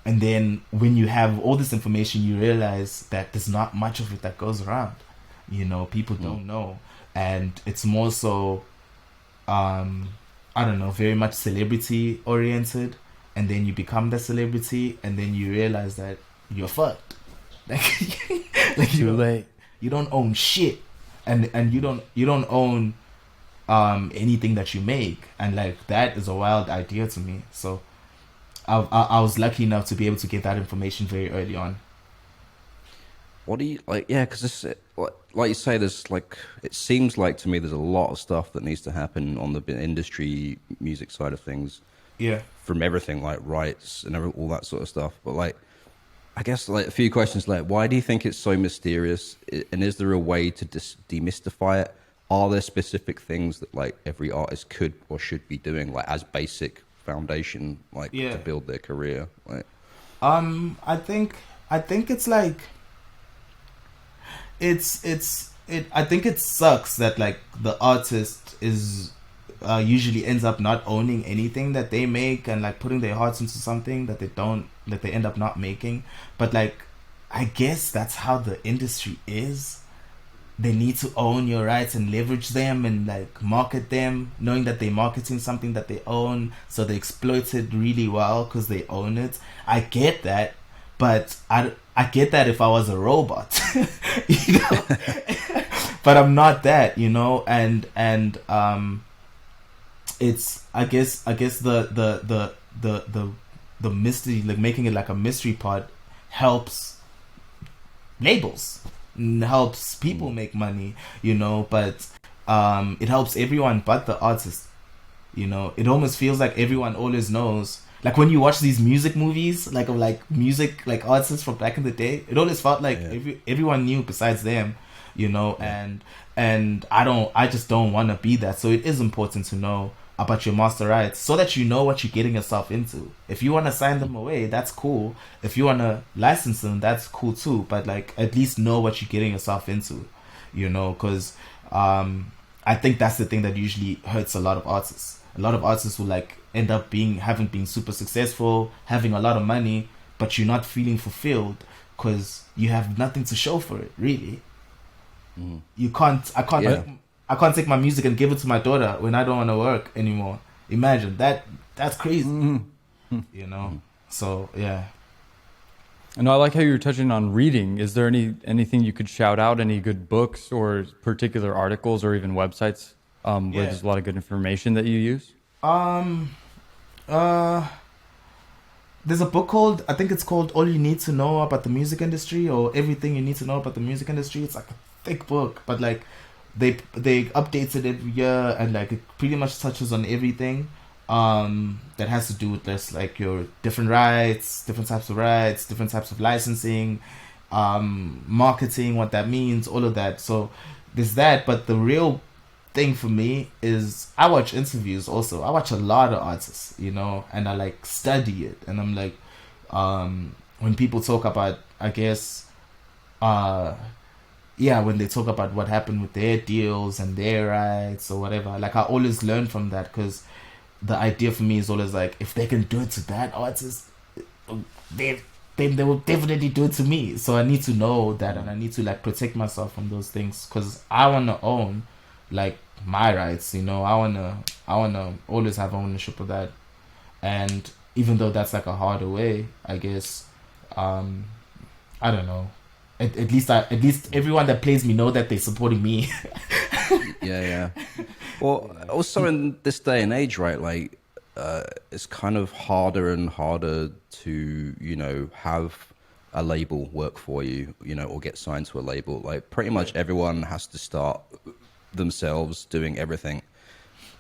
then when you have all this information, you realize that there's not much of it that goes around. People don't know, and it's more so I don't know, very much celebrity oriented, and then you become the celebrity, and then you realize that you're fucked. Like Too late. You don't own shit, and you don't own anything that you make, and like that is a wild idea to me. So I was lucky enough to be able to get that information very early on. What do you like? Yeah, because like you say, there's like, it seems like to me there's a lot of stuff that needs to happen on the industry music side of things. Yeah. From everything like rights and all that sort of stuff. But like, I guess like a few questions like, why do you think it's so mysterious? And is there a way to demystify it? Are there specific things that like every artist could or should be doing, like as basic foundation, like to build their career? Like, I think it's like I think it sucks that like the artist is usually ends up not owning anything that they make, and like putting their hearts into something that they end up not making. But like, I guess that's how the industry is. They need to own your rights and leverage them and like market them, knowing that they're marketing something that they own, so they exploit it really well because they own it. I get that, but I get that if I was a robot, but I'm not that, and it's I guess the the mystery, like making it like a mystery part, helps labels, helps people make money, you know. But it helps everyone but the artist, you know. It almost feels like everyone always knows. Like when you watch these music movies, like of like music like artists from back in the day, it always felt like everyone knew besides them, you know. And I just don't want to be that. So it is important to know about your master rights so that you know what you're getting yourself into. If you want to sign them away, that's cool. If you want to license them, that's cool too. But like at least know what you're getting yourself into, you know, because I think that's the thing that usually hurts a lot of artists. A lot of artists will like end up having been super successful, having a lot of money, but you're not feeling fulfilled because you have nothing to show for it, really. I can't take my music and give it to my daughter when I don't want to work anymore. Imagine that. That's crazy. You know. So yeah. And I like how you're touching on reading. Is there anything you could shout out? Any good books or particular articles or even websites where there's a lot of good information that you use? There's a book called, I think it's called All You Need to Know About the Music Industry, or Everything You Need to Know About the Music Industry. It's like a thick book, but like they update it every year, and like it pretty much touches on everything that has to do with this, like your different rights, different types of licensing, marketing, what that means, all of that. So there's that, but the real thing for me is I watch interviews also. I watch a lot of artists, you know, and I like study it, and I'm like, when people talk about, I guess, when they talk about what happened with their deals and their rights or whatever, like I always learn from that, because the idea for me is always like, if they can do it to that artist, they will definitely do it to me. So I need to know that, and I need to like protect myself from those things, because I want to own like my rights, you know. I wanna always have ownership of that. And even though that's like a harder way, I guess, I don't know. At least everyone that plays me know that they're supporting me. Yeah. Well, also in this day and age, right? Like, it's kind of harder and harder to, you know, have a label work for you, you know, or get signed to a label. Like, pretty much everyone has to start themselves doing everything,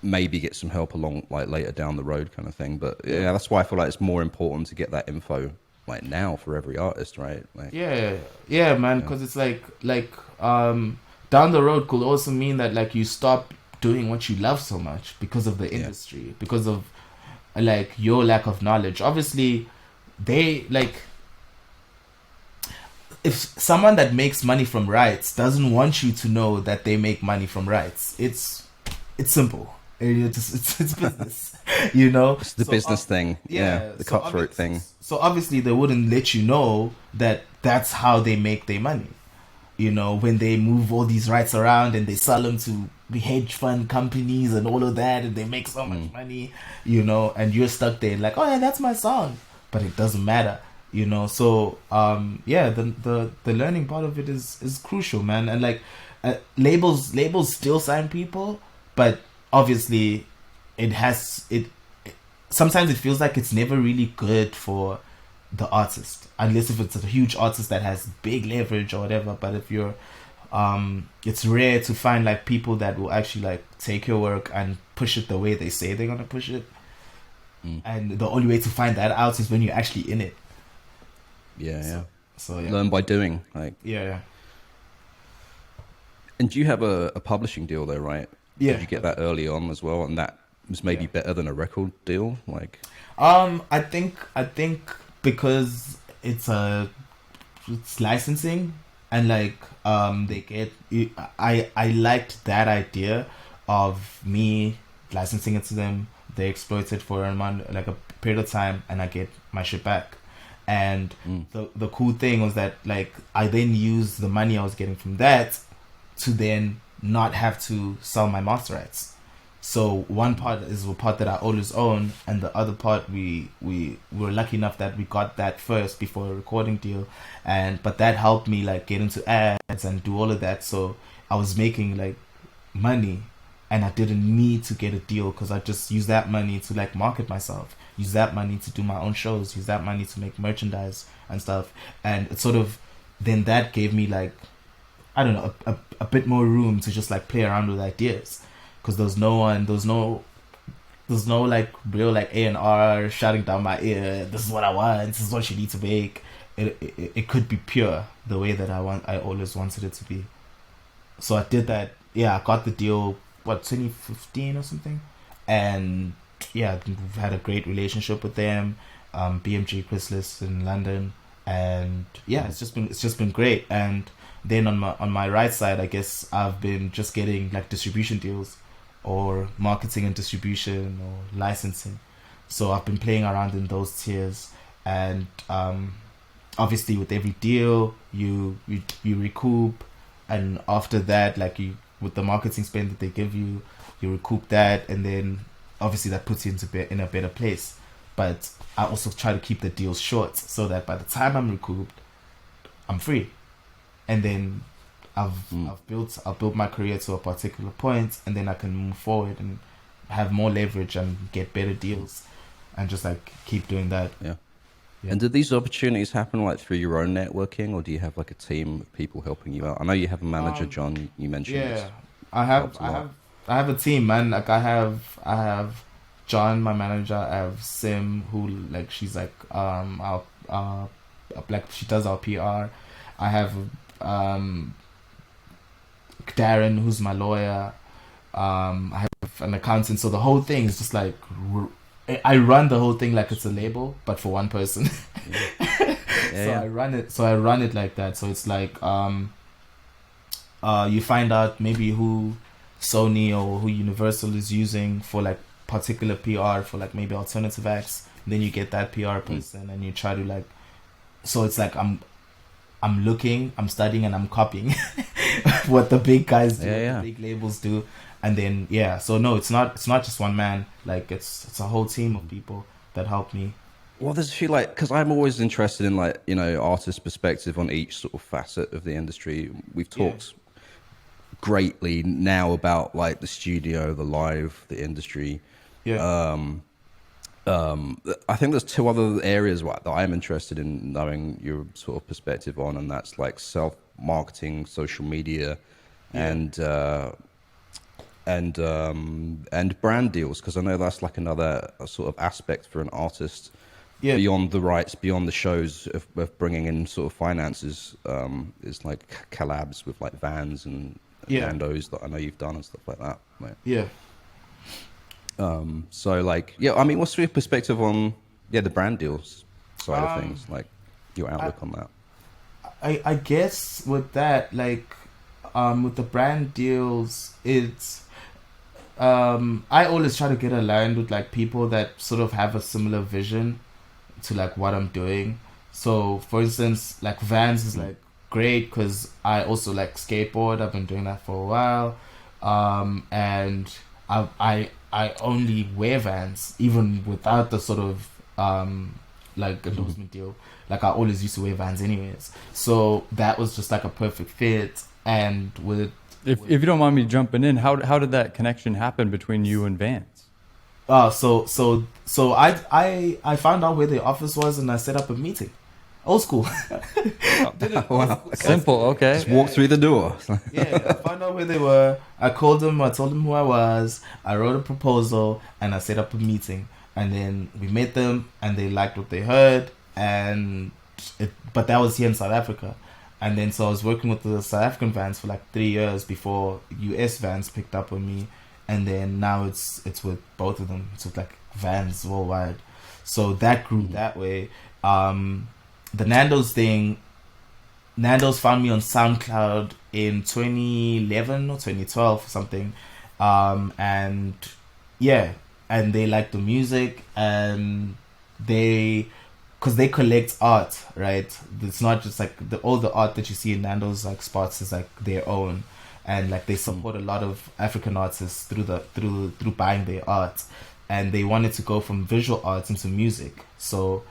maybe get some help along like later down the road kind of thing. But yeah, that's why I feel like it's more important to get that info like now for every artist, right? Like, yeah man, because it's like down the road could also mean that like you stop doing what you love so much because of the industry, because of like your lack of knowledge. Obviously they like, if someone that makes money from rights doesn't want you to know that they make money from rights, it's simple. It's business, you know. It's the business thing, the cutthroat thing. So obviously they wouldn't let you know that that's how they make their money. You know, when they move all these rights around and they sell them to the hedge fund companies and all of that, and they make so much money, you know, and you're stuck there like, oh yeah, that's my song, but it doesn't matter. You know, so the learning part of it is crucial, man. And like labels still sign people, but obviously sometimes it feels like it's never really good for the artist, unless if it's a huge artist that has big leverage or whatever. But if you're it's rare to find like people that will actually like take your work and push it the way they say they're gonna push it. And the only way to find that out is when you're actually in it. So learn by doing, like. And do you have a publishing deal though, right? Did you get that early on as well, and that was maybe better than a record deal, like? I think because it's licensing, and like they get, I liked that idea of me licensing it to them. They exploit it for a month, like a period of time, and I get my shit back. And the cool thing was that like I then used the money I was getting from that to then not have to sell my master rights. So one part is a part that I always own, and the other part we were lucky enough that we got that first before a recording deal, but that helped me like get into ads and do all of that. So I was making like money and I didn't need to get a deal because I just use that money to like market myself, use that money to do my own shows, use that money to make merchandise and stuff. And it sort of, then that gave me like, I don't know, a bit more room to just like play around with ideas, because there's no like real like A&R shouting down my ear, this is what I want, this is what you need to make. It could be pure the way that I always wanted it to be. So I did that. Yeah, I got the deal 2015 or something, and yeah, we've had a great relationship with them, BMG Chrysalis in London, and yeah, it's just been great. And then on my right side, I guess I've been just getting like distribution deals, or marketing and distribution, or licensing. So I've been playing around in those tiers, and obviously with every deal you recoup, and after that, like you, with the marketing spend that they give you, you recoup that, and then obviously that puts you in a better place. But I also try to keep the deals short so that by the time I'm recouped, I'm free, and then I've built my career to a particular point, and then I can move forward and have more leverage and get better deals, and just like keep doing that. Yeah. And did these opportunities happen like through your own networking, or do you have like a team of people helping you out? I know you have a manager, John. You mentioned. Yeah, I have a team, man. Like I have John, my manager. I have Sim, who like she's like our like she does our PR. I have Darren, who's my lawyer. I have an accountant. So the whole thing is just like, I run the whole thing like it's a label, but for one person. I run it like that. So it's like you find out maybe who Sony or who Universal is using for like particular PR for like maybe alternative acts. Then you get that PR person and you try to like, so it's like I'm looking, I'm studying, and I'm copying what the big guys do, what the big labels do. And then so no, it's not just one man. Like it's a whole team of people that help me. Well, there's a few like, because I'm always interested in like, you know, artist perspective on each sort of facet of the industry. We've talked greatly now about like the studio, the live, the industry. I think there's two other areas that I'm interested in knowing your sort of perspective on, and that's like self-marketing, social media, and brand deals, because I know that's like another sort of aspect for an artist beyond the rights, beyond the shows of bringing in sort of finances, is like collabs with like Vans and Nando's that I know you've done and stuff like that. Right? So like, I mean, what's your perspective on the brand deals side of things, like your outlook on that? I guess with that, like with the brand deals, it's I always try to get aligned with like people that sort of have a similar vision to like what I'm doing. So for instance, like Vans is like great because I also like skateboard. I've been doing that for a while, and I only wear Vans even without the sort of like endorsement deal. Like I always used to wear Vans anyways, so that was just like a perfect fit. And with if you don't mind me jumping in, how did that connection happen between you and Vans? So I found out where the office was and I set up a meeting. Old school. Wow. Simple, okay. Just walk through the door. I found out where they were. I called them. I told them who I was. I wrote a proposal and I set up a meeting. And then we met them and they liked what they heard. But that was here in South Africa. And then so I was working with the South African Vans for like 3 years before US Vans picked up on me. And then now it's with both of them. It's with like Vans worldwide. So that grew that way. The Nando's thing, Nando's found me on SoundCloud in 2011 or 2012 or something. And they liked the music, and because they collect art, right? It's not just like all the art that you see in Nando's like spots is like their own, and like they support a lot of African artists through buying their art, and they wanted to go from visual arts into music. So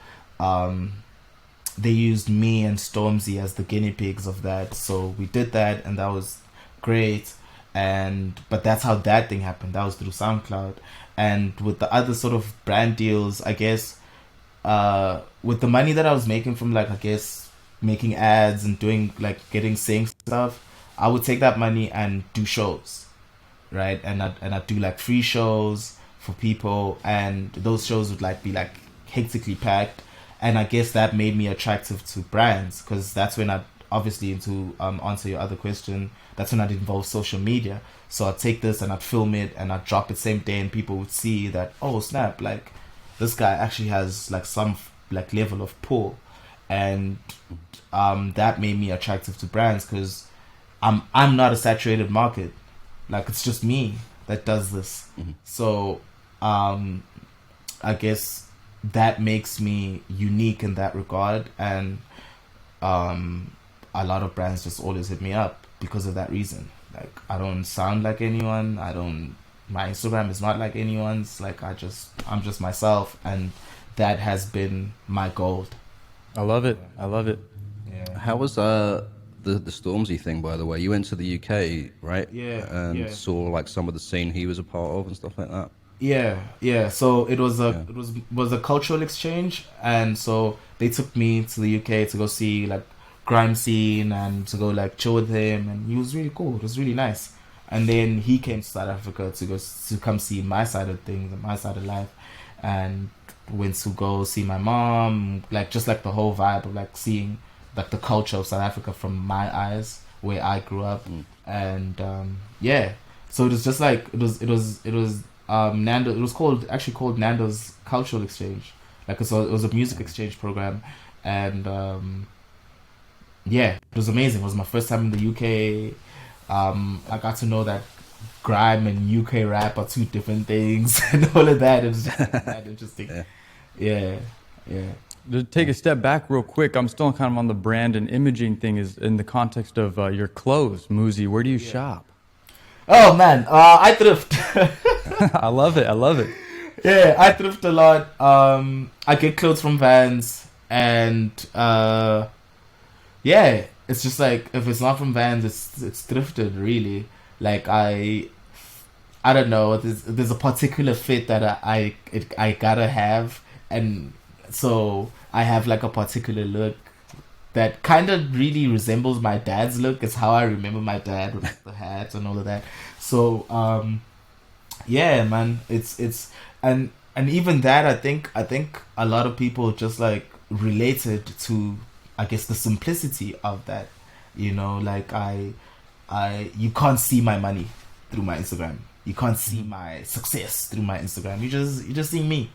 they used me and Stormzy as the guinea pigs of that. So we did that, and that was great. but that's how that thing happened. That was through SoundCloud. And with the other sort of brand deals, I guess, with the money that I was making from, like, I guess, making ads and doing, like, getting sing stuff, I would take that money and do shows, right? And I'd do, like, free shows for people, and those shows would, like, be, like, hectically packed. And I guess that made me attractive to brands, because that's when I, obviously, to answer your other question, that's when I'd involve social media. So I'd take this and I'd film it and I'd drop it same day, and people would see that, oh snap, like, this guy actually has, like, some, like, level of pull. And that made me attractive to brands, because I'm not a saturated market. Like, it's just me that does this. So I guess that makes me unique in that regard, and a lot of brands just always hit me up because of that reason. Like, I don't sound like anyone. My Instagram is not like anyone's. Like, I'm just myself, and that has been my gold. I love it. Yeah. How was the Stormzy thing, by the way? You went to the UK, right? Yeah. And saw, like, some of the scene he was a part of and stuff like that. Yeah. So it was a cultural exchange, and so they took me to the UK to go see, like, grime scene and to go, like, chill with him, and he was really cool. It was really nice. And then he came to South Africa to come see my side of things and my side of life, and went to go see my mom, like, just like the whole vibe of, like, seeing, like, the culture of South Africa from my eyes, where I grew up. And so it was just like it was Nando. It was actually called Nando's Cultural Exchange. Like, it was a music exchange program, and it was amazing. It was my first time in the UK. I got to know that grime and UK rap are two different things, and all of that. It was just that interesting. Yeah. To take a step back real quick, I'm still kind of on the brand and imaging thing, is in the context of your clothes. Muzi, where do you shop? Oh man, I thrift. I love it. Yeah, I thrift a lot. I get clothes from Vans, and it's just like, if it's not from Vans, it's thrifted, really. Like, I don't know. There's a particular fit that I gotta have, and so I have, like, a particular look that kind of really resembles my dad's look. It's how I remember my dad, with, like, the hats and all of that. So man, it's and even that, I think a lot of people just, like, related to, I guess, the simplicity of that. You know, like, you can't see my money through my Instagram. You can't see my success through my Instagram. You just see me.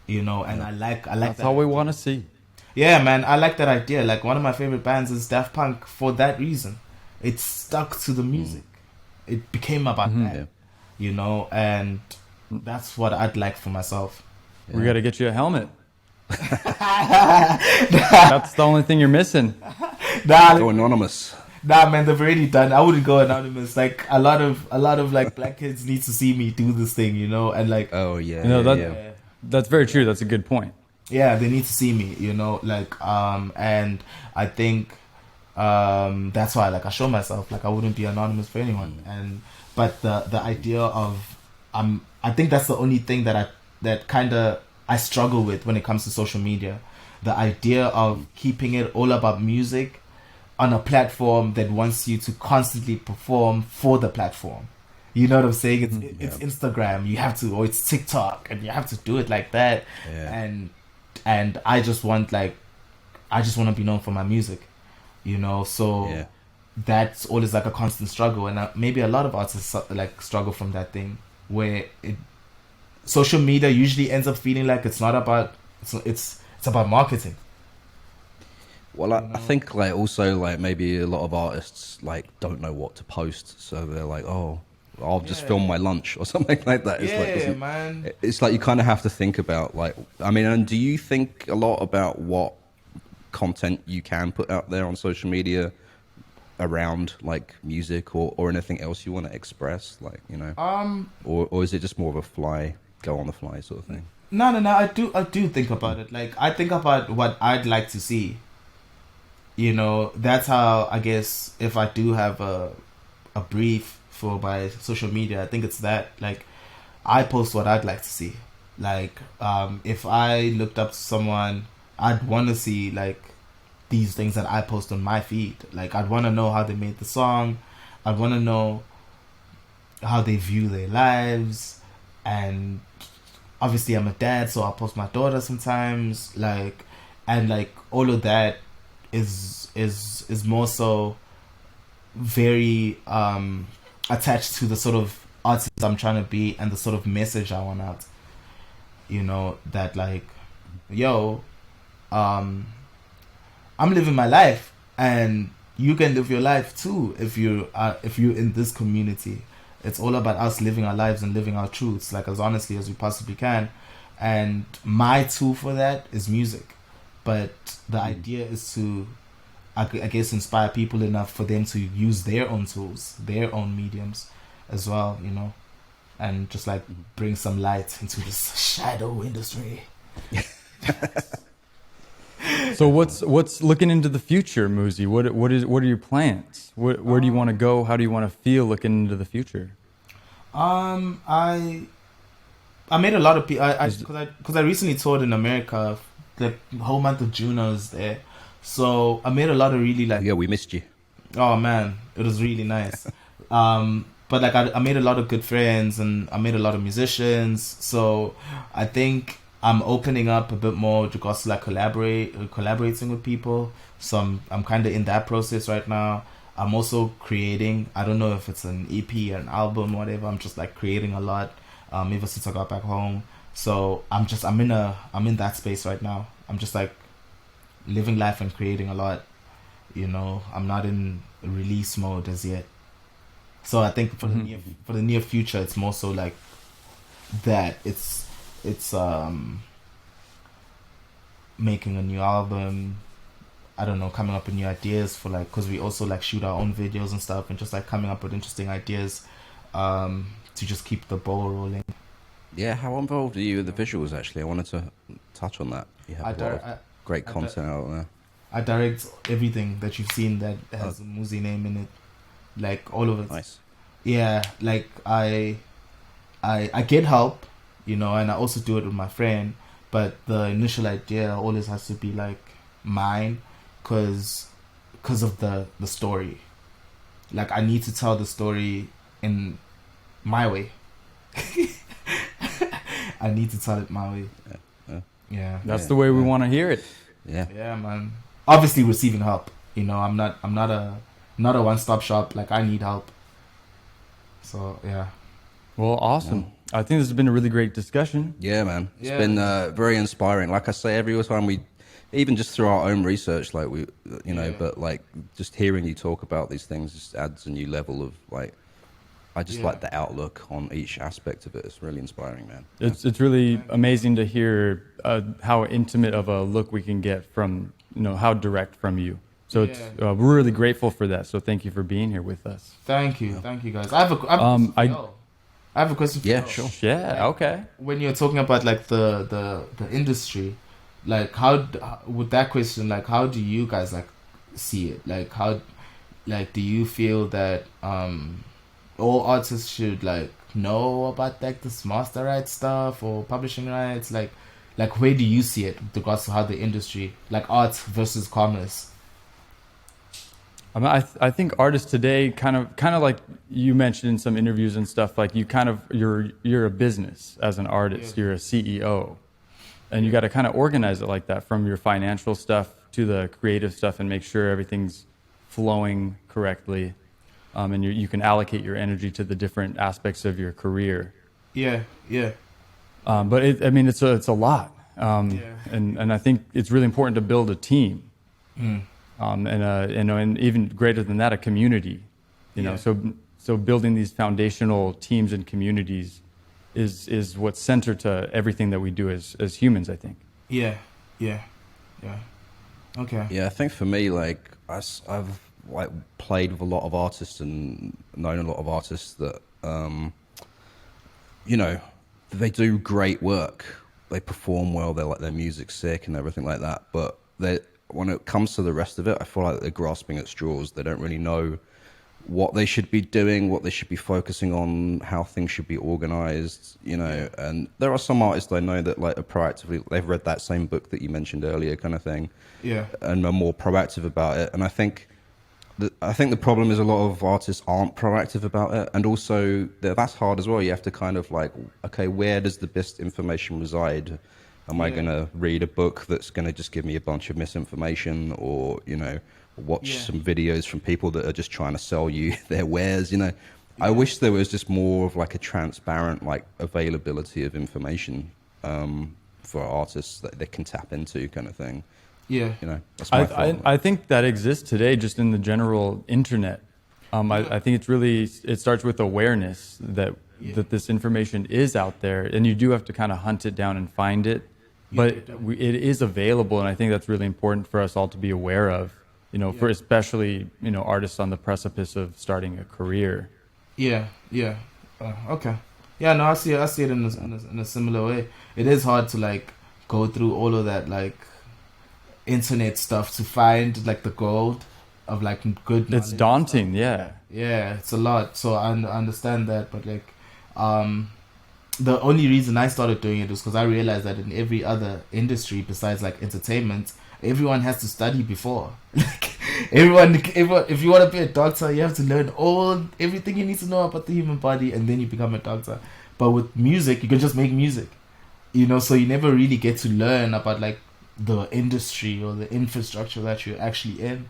You know, and I like That's that all we idea. want to see. Yeah, man, I like that idea. Like, one of my favorite bands is Daft Punk for that reason. It stuck to the music. It became about that. You know, and that's what I'd like for myself. We got to get you a helmet. That's the only thing you're missing. Go anonymous. Nah, man, they've already done. I wouldn't go anonymous. Like, a lot of like, black kids need to see me do this thing, you know, and, like, Oh yeah. You know, that's very true. That's a good point. yeah, they need to see me, you know, like, and I think that's why, like, I show myself. Like, I wouldn't be anonymous for anyone. But the idea of I think that's the only thing that kind of I struggle with when it comes to social media. The idea of keeping it all about music on a platform that wants you to constantly perform for the platform. You know what I'm saying? It's Instagram. You have to, or it's TikTok, and you have to do it like that. Yeah. And I just want to be known for my music, you know. So that's always, like, a constant struggle, and maybe a lot of artists, like, struggle from that thing, where social media usually ends up feeling like it's not about it's about marketing. Well, I think, like, also, like, maybe a lot of artists, like, don't know what to post, so they're like, oh, I'll just film my lunch or something like that. It's like, man. It's like, you kind of have to think about, like, I mean, and do you think a lot about what content you can put out there on social media around, like, music or anything else you want to express, like, you know, or is it just more of a go on the fly sort of thing? No. I do think about it. Like, I think about what I'd like to see. You know, that's how, I guess, if I do have a a brief for my social media, I think it's that, like, I post what I'd like to see. Like, if I looked up to someone, I'd want to see, like, these things that I post on my feed. Like, I'd want to know how they made the song. I'd want to know how they view their lives. And obviously I'm a dad, so I'll post my daughter sometimes. Like, and like all of that is more so very attached to the sort of artist I'm trying to be and the sort of message I want out. You know, that like, yo, I'm living my life, and you can live your life too if you're in this community. It's all about us living our lives and living our truths, like as honestly as we possibly can. And my tool for that is music. But the idea is to, I guess, inspire people enough for them to use their own tools, their own mediums as well, you know, and just like bring some light into this shadow industry. So what's looking into the future, Muzi? What are your plans? Where do you want to go? How do you want to feel looking into the future? I made a lot of people because I recently toured in America. The whole month of June I was there, so I made a lot of really like. Yeah, we missed you. Oh man, it was really nice. But like I made a lot of good friends and I made a lot of musicians. So I think I'm opening up a bit more with regards to like collaborating with people. So I'm kind of in that process right now. I'm also creating. I don't know if it's an EP or an album or whatever. I'm just like creating a lot. Ever since I got back home. So I'm in that space right now. I'm just like living life and creating a lot. You know, I'm not in release mode as yet. So I think for the near future, it's more so like that. It's making a new album. I don't know, coming up with new ideas for like, because we also like shoot our own videos and stuff, and just like coming up with interesting ideas to just keep the ball rolling. Yeah, how involved are you with the visuals? Actually, I wanted to touch on that. You have a lot of great content out there. I direct everything that you've seen that has a Muzi name in it, like all of it. Nice. Yeah, like I get help, you know, and I also do it with my friend. But the initial idea always has to be like mine, cause of the story. Like I need to tell the story in my way. I need to tell it my way. Yeah. That's the way we want to hear it. Yeah. Yeah, man. Obviously receiving help. You know, I'm not a one-stop shop. Like I need help. So yeah. Well, awesome. Yeah. I think this has been a really great discussion. Yeah, man. It's been very inspiring. Like I say, every time we, even just through our own research, like we, you know, but like just hearing you talk about these things just adds a new level of like, I just like the outlook on each aspect of it. It's really inspiring, man. It's really amazing to hear how intimate of a look we can get from, you know, how direct from you. So it's we're really grateful for that. So thank you for being here with us. Thank you, guys. I have a question for you. Yeah, sure. Yeah, like, okay. When you're talking about like the industry, like how with that question, like how do you guys like see it? Like how, like do you feel that all artists should like know about like this master rights stuff or publishing rights? Like where do you see it with regards to how the industry, like art versus commerce? I mean, I think artists today kind of like you mentioned in some interviews and stuff, like you're a business as an artist. You're a CEO, and you got to kind of organize it like that, from your financial stuff to the creative stuff, and make sure everything's flowing correctly. And you can allocate your energy to the different aspects of your career. Yeah. But it's a lot. And I think it's really important to build a team. And even greater than that, a community. You know, so building these foundational teams and communities is what's centered to everything that we do as humans, I think. Yeah. Okay. Yeah, I think for me, like I've like played with a lot of artists and known a lot of artists that you know, they do great work, they perform well, they're like, their music's sick and everything like that, but when it comes to the rest of it, I feel like they're grasping at straws. They don't really know what they should be doing, what they should be focusing on, how things should be organized, you know. And there are some artists I know that like are proactively, they've read that same book that you mentioned earlier kind of thing, and are more proactive about it. And I think the problem is a lot of artists aren't proactive about it, and also that's hard as well. You have to kind of like, okay, where does the best information reside? Am I going to read a book that's going to just give me a bunch of misinformation, or, you know, watch some videos from people that are just trying to sell you their wares, you know? I wish there was just more of like a transparent, like, availability of information for artists that they can tap into, kind of thing. Yeah. You know, that's my thought. I think that exists today just in the general internet. I think it's really, it starts with awareness that this information is out there, and you do have to kind of hunt it down and find it. But it is available, and I think that's really important for us all to be aware of, you know, for especially, you know, artists on the precipice of starting a career. Yeah. Okay. Yeah, no, I see it in a similar way. It is hard to like go through all of that like internet stuff to find like the gold of like good knowledge. It's daunting, yeah. Yeah, it's a lot. So I understand that, but like, the only reason I started doing it was because I realized that in every other industry besides like entertainment, everyone has to study before. Like everyone, if you want to be a doctor, you have to learn everything you need to know about the human body, and then you become a doctor. But with music, you can just make music, you know. So you never really get to learn about like the industry or the infrastructure that you're actually in,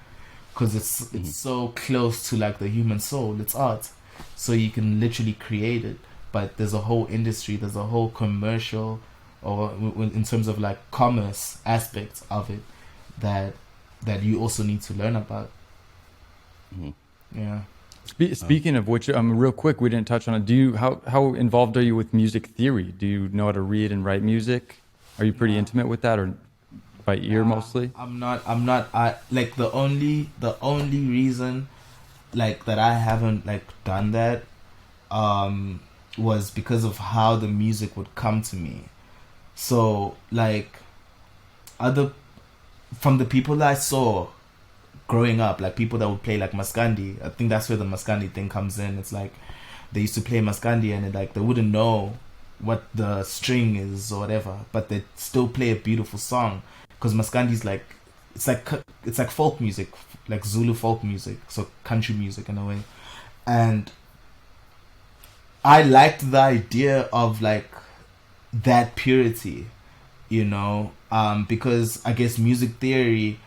because it's so close to like the human soul. It's art, so you can literally create it. But there's a whole industry, there's a whole commercial, or in terms of like commerce aspects of it that you also need to learn about. Yeah. Speaking of which, real quick, we didn't touch on it. How involved are you with music theory? Do you know how to read and write music? Are you pretty intimate with that, or by ear mostly? I'm not. I like the only reason like that I haven't like done that was because of how the music would come to me. So like from the people that I saw growing up, like people that would play like Maskandi, I think that's where the Maskandi thing comes in. It's like they used to play Maskandi and they wouldn't know what the string is or whatever, but they still play a beautiful song, because Maskandi's like it's like folk music, like Zulu folk music, so country music in a way. And I liked the idea of like that purity, you know, because I guess music theory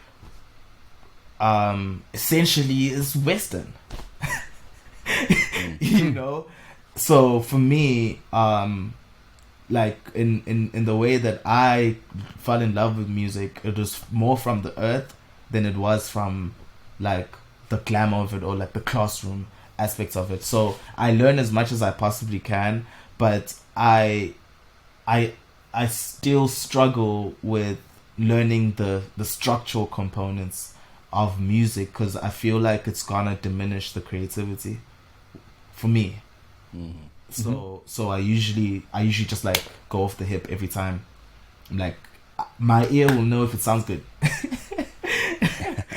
essentially is Western, you know. So for me, like in the way that I fell in love with music, it was more from the earth than it was from like the glamour of it or like the classroom aspects of it. So I learn as much as I possibly can, but I still struggle with learning the structural components of music, because I feel like it's gonna diminish the creativity for me. So I usually just like go off the hip every time. I'm like, my ear will know if it sounds good.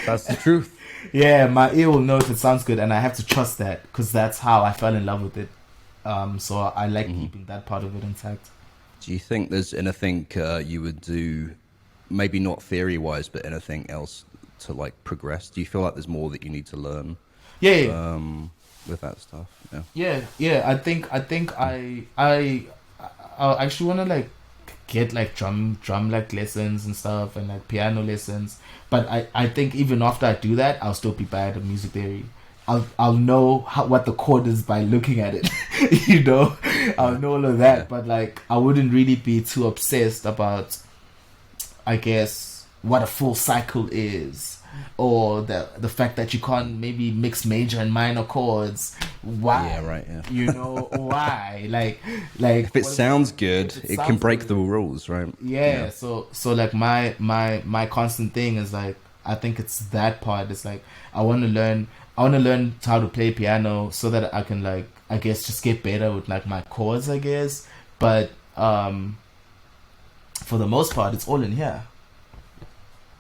That's the truth. Yeah, my ear will know if it sounds good, and I have to trust that, because that's how I fell in love with it. So I like keeping that part of it intact. Do you think there's anything you would do, maybe not theory-wise, but anything else to like progress? Do you feel like there's more that you need to learn? Yeah. With that stuff. Yeah. I think I actually want to like get like drum like lessons and stuff, and like piano lessons. But I think even after I do that, I'll still be bad at music theory. I'll know what the chord is by looking at it, you know. I'll know all of that, but like I wouldn't really be too obsessed about, I guess, what a full cycle is, or the fact that you can't maybe mix major and minor chords. Why? Yeah, right. Yeah. You know why? Like if it sounds good, it can break the rules, right? Yeah. So like my constant thing is like, I think it's that part. It's like I want to learn how to play piano so that I can like, I guess, just get better with like my chords, I guess. But for the most part, it's all in here.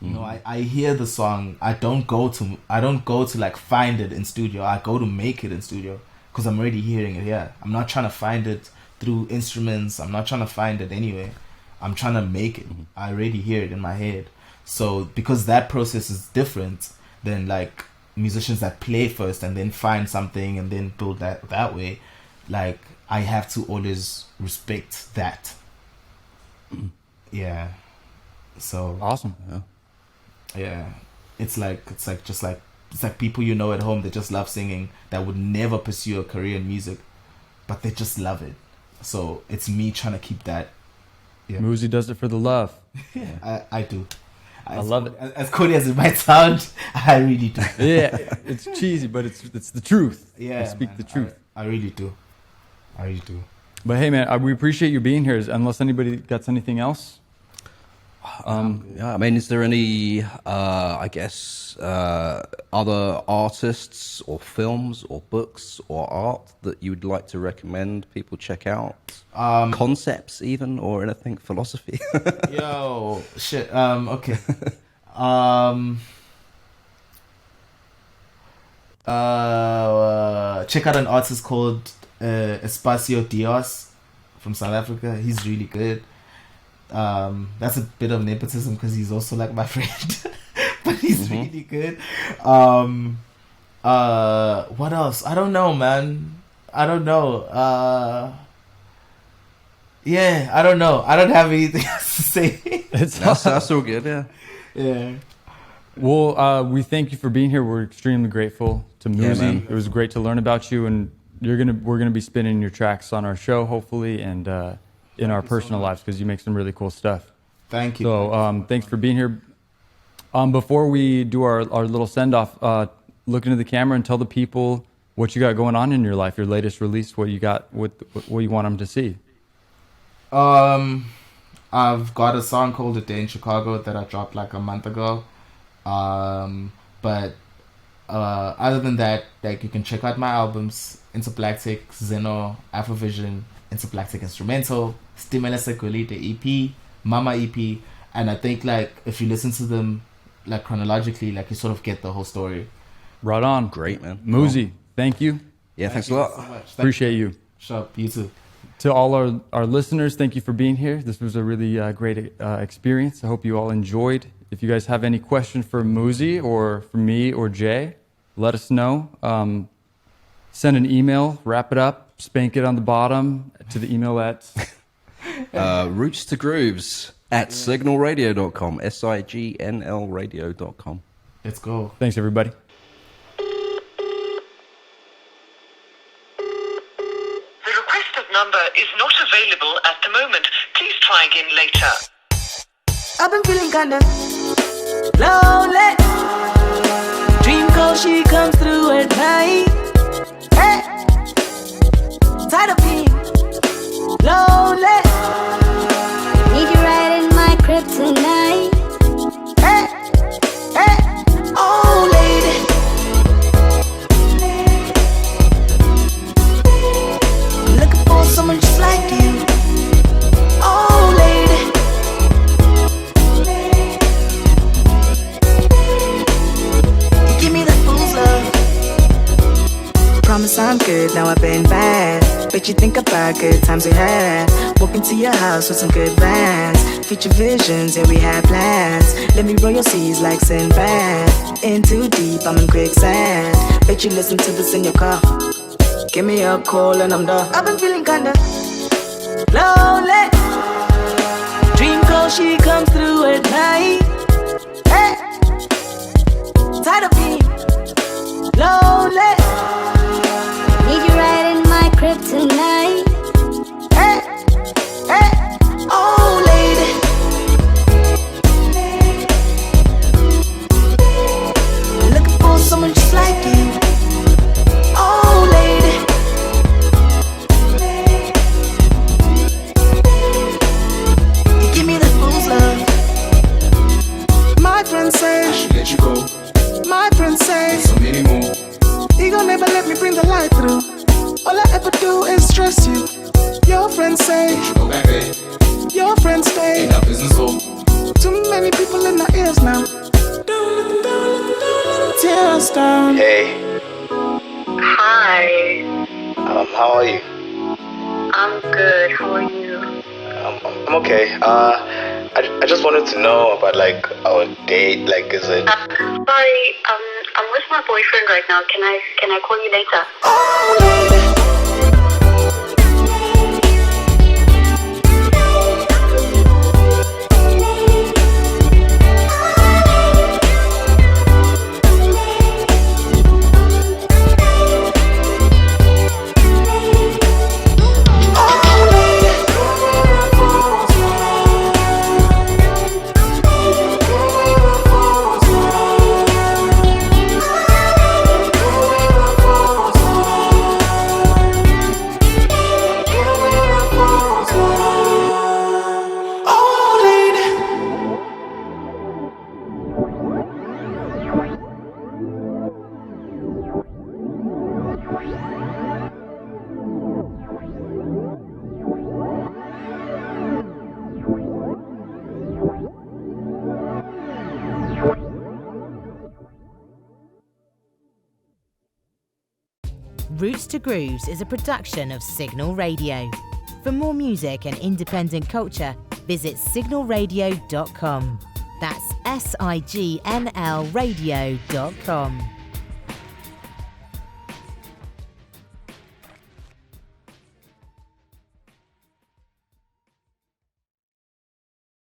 You know, I hear the song. I don't go to like find it in studio. I go to make it in studio because I'm already hearing it here. I'm not trying to find it through instruments. I'm not trying to find it anyway. I'm trying to make it. I already hear it in my head. So because that process is different than like musicians that play first and then find something and then build that way, like I have to always respect that. Yeah. So awesome. yeah, it's like people you know at home that just love singing that would never pursue a career in music, but they just love it. So it's me trying to keep that. Yeah. Muzi does it for the love. I do. I love it. As corny as it might sound, I really do. Yeah, it's cheesy, but it's the truth. Yeah, I speak the truth. I really do. But hey, man, we appreciate you being here. Unless anybody got anything else. Yeah, I mean, is there any, I guess, other artists or films or books or art that you would like to recommend people check out? Concepts even, or anything, philosophy? Yo, shit, okay. Check out an artist called Espacio Dios from South Africa. He's really good. That's a bit of nepotism because he's also like my friend, but he's really good. What else? I don't know, man. I don't know. Yeah, I don't know. I don't have anything else to say. That's all good, yeah. Yeah. Well, we thank you for being here. We're extremely grateful to Muzi. man. It was great to learn about you, and we're gonna be spinning your tracks on our show, hopefully, and in our personal lives, because you make some really cool stuff. Thank you. So thanks for being here. Before we do our little send-off, look into the camera and tell the people what you got going on in your life, your latest release, what you got, what you want them to see. I've got a song called A Day in Chicago that I dropped like a month ago. But other than that, like, you can check out my albums: Intergalactic, Signl, Afrovision, Intergalactic Instrumental, Stimulus Quigley, the EP, Mama EP, and I think like if you listen to them like chronologically, like you sort of get the whole story. Right on. Great, man. Muzi, thank you. Yeah, thanks a lot. So much. Appreciate you. Sure, you too. To all our listeners, thank you for being here. This was a really great experience. I hope you all enjoyed. If you guys have any questions for Muzi or for me or Jay, let us know. Send an email, wrap it up, spank it on the bottom to the email at Roots to Grooves at signalradio.com, SIGNL radio.com. Let's go. Thanks, everybody. The requested number is not available at the moment. Please try again later. I've been feeling kinda lonely. Dream call, she comes through at night. Hey, tired of being lonely. Need you right in my crib tonight. Hey, hey, oh lady. Looking for someone just like you. Oh lady. Give me the fool's love. Promise I'm good, now I've been bad. Bet you think about good times we had. Walk into your house with some good vibes. Future visions, yeah, we had plans. Let me roll your seas like Sinbad. In too deep, I'm in quicksand. Bet you listen to this in your car. Give me a call and I'm done. I've been feeling kinda lonely. Dream call, she comes through at night. Hey, tired of being lonely. Need you right in my crib tonight. Hey, hey, oh lady. Looking for someone just like you. Oh lady. You give me the fool's love. My friends say I should let you go. My friends say so many more. You gon' never let me bring the light through. All I ever do is stress you. Your friends say don't you go back there. Your friends stay. Ain't our business, oh. Too many people in my ears now. down. Hey, Hi. how are you? I'm good. How are you? I'm okay. I just wanted to know about like our date. Like, is it? Sorry. I'm with my boyfriend right now. Can I call you later? Roots to Grooves is a production of Signal Radio. For more music and independent culture, visit signalradio.com. That's signl radio.com.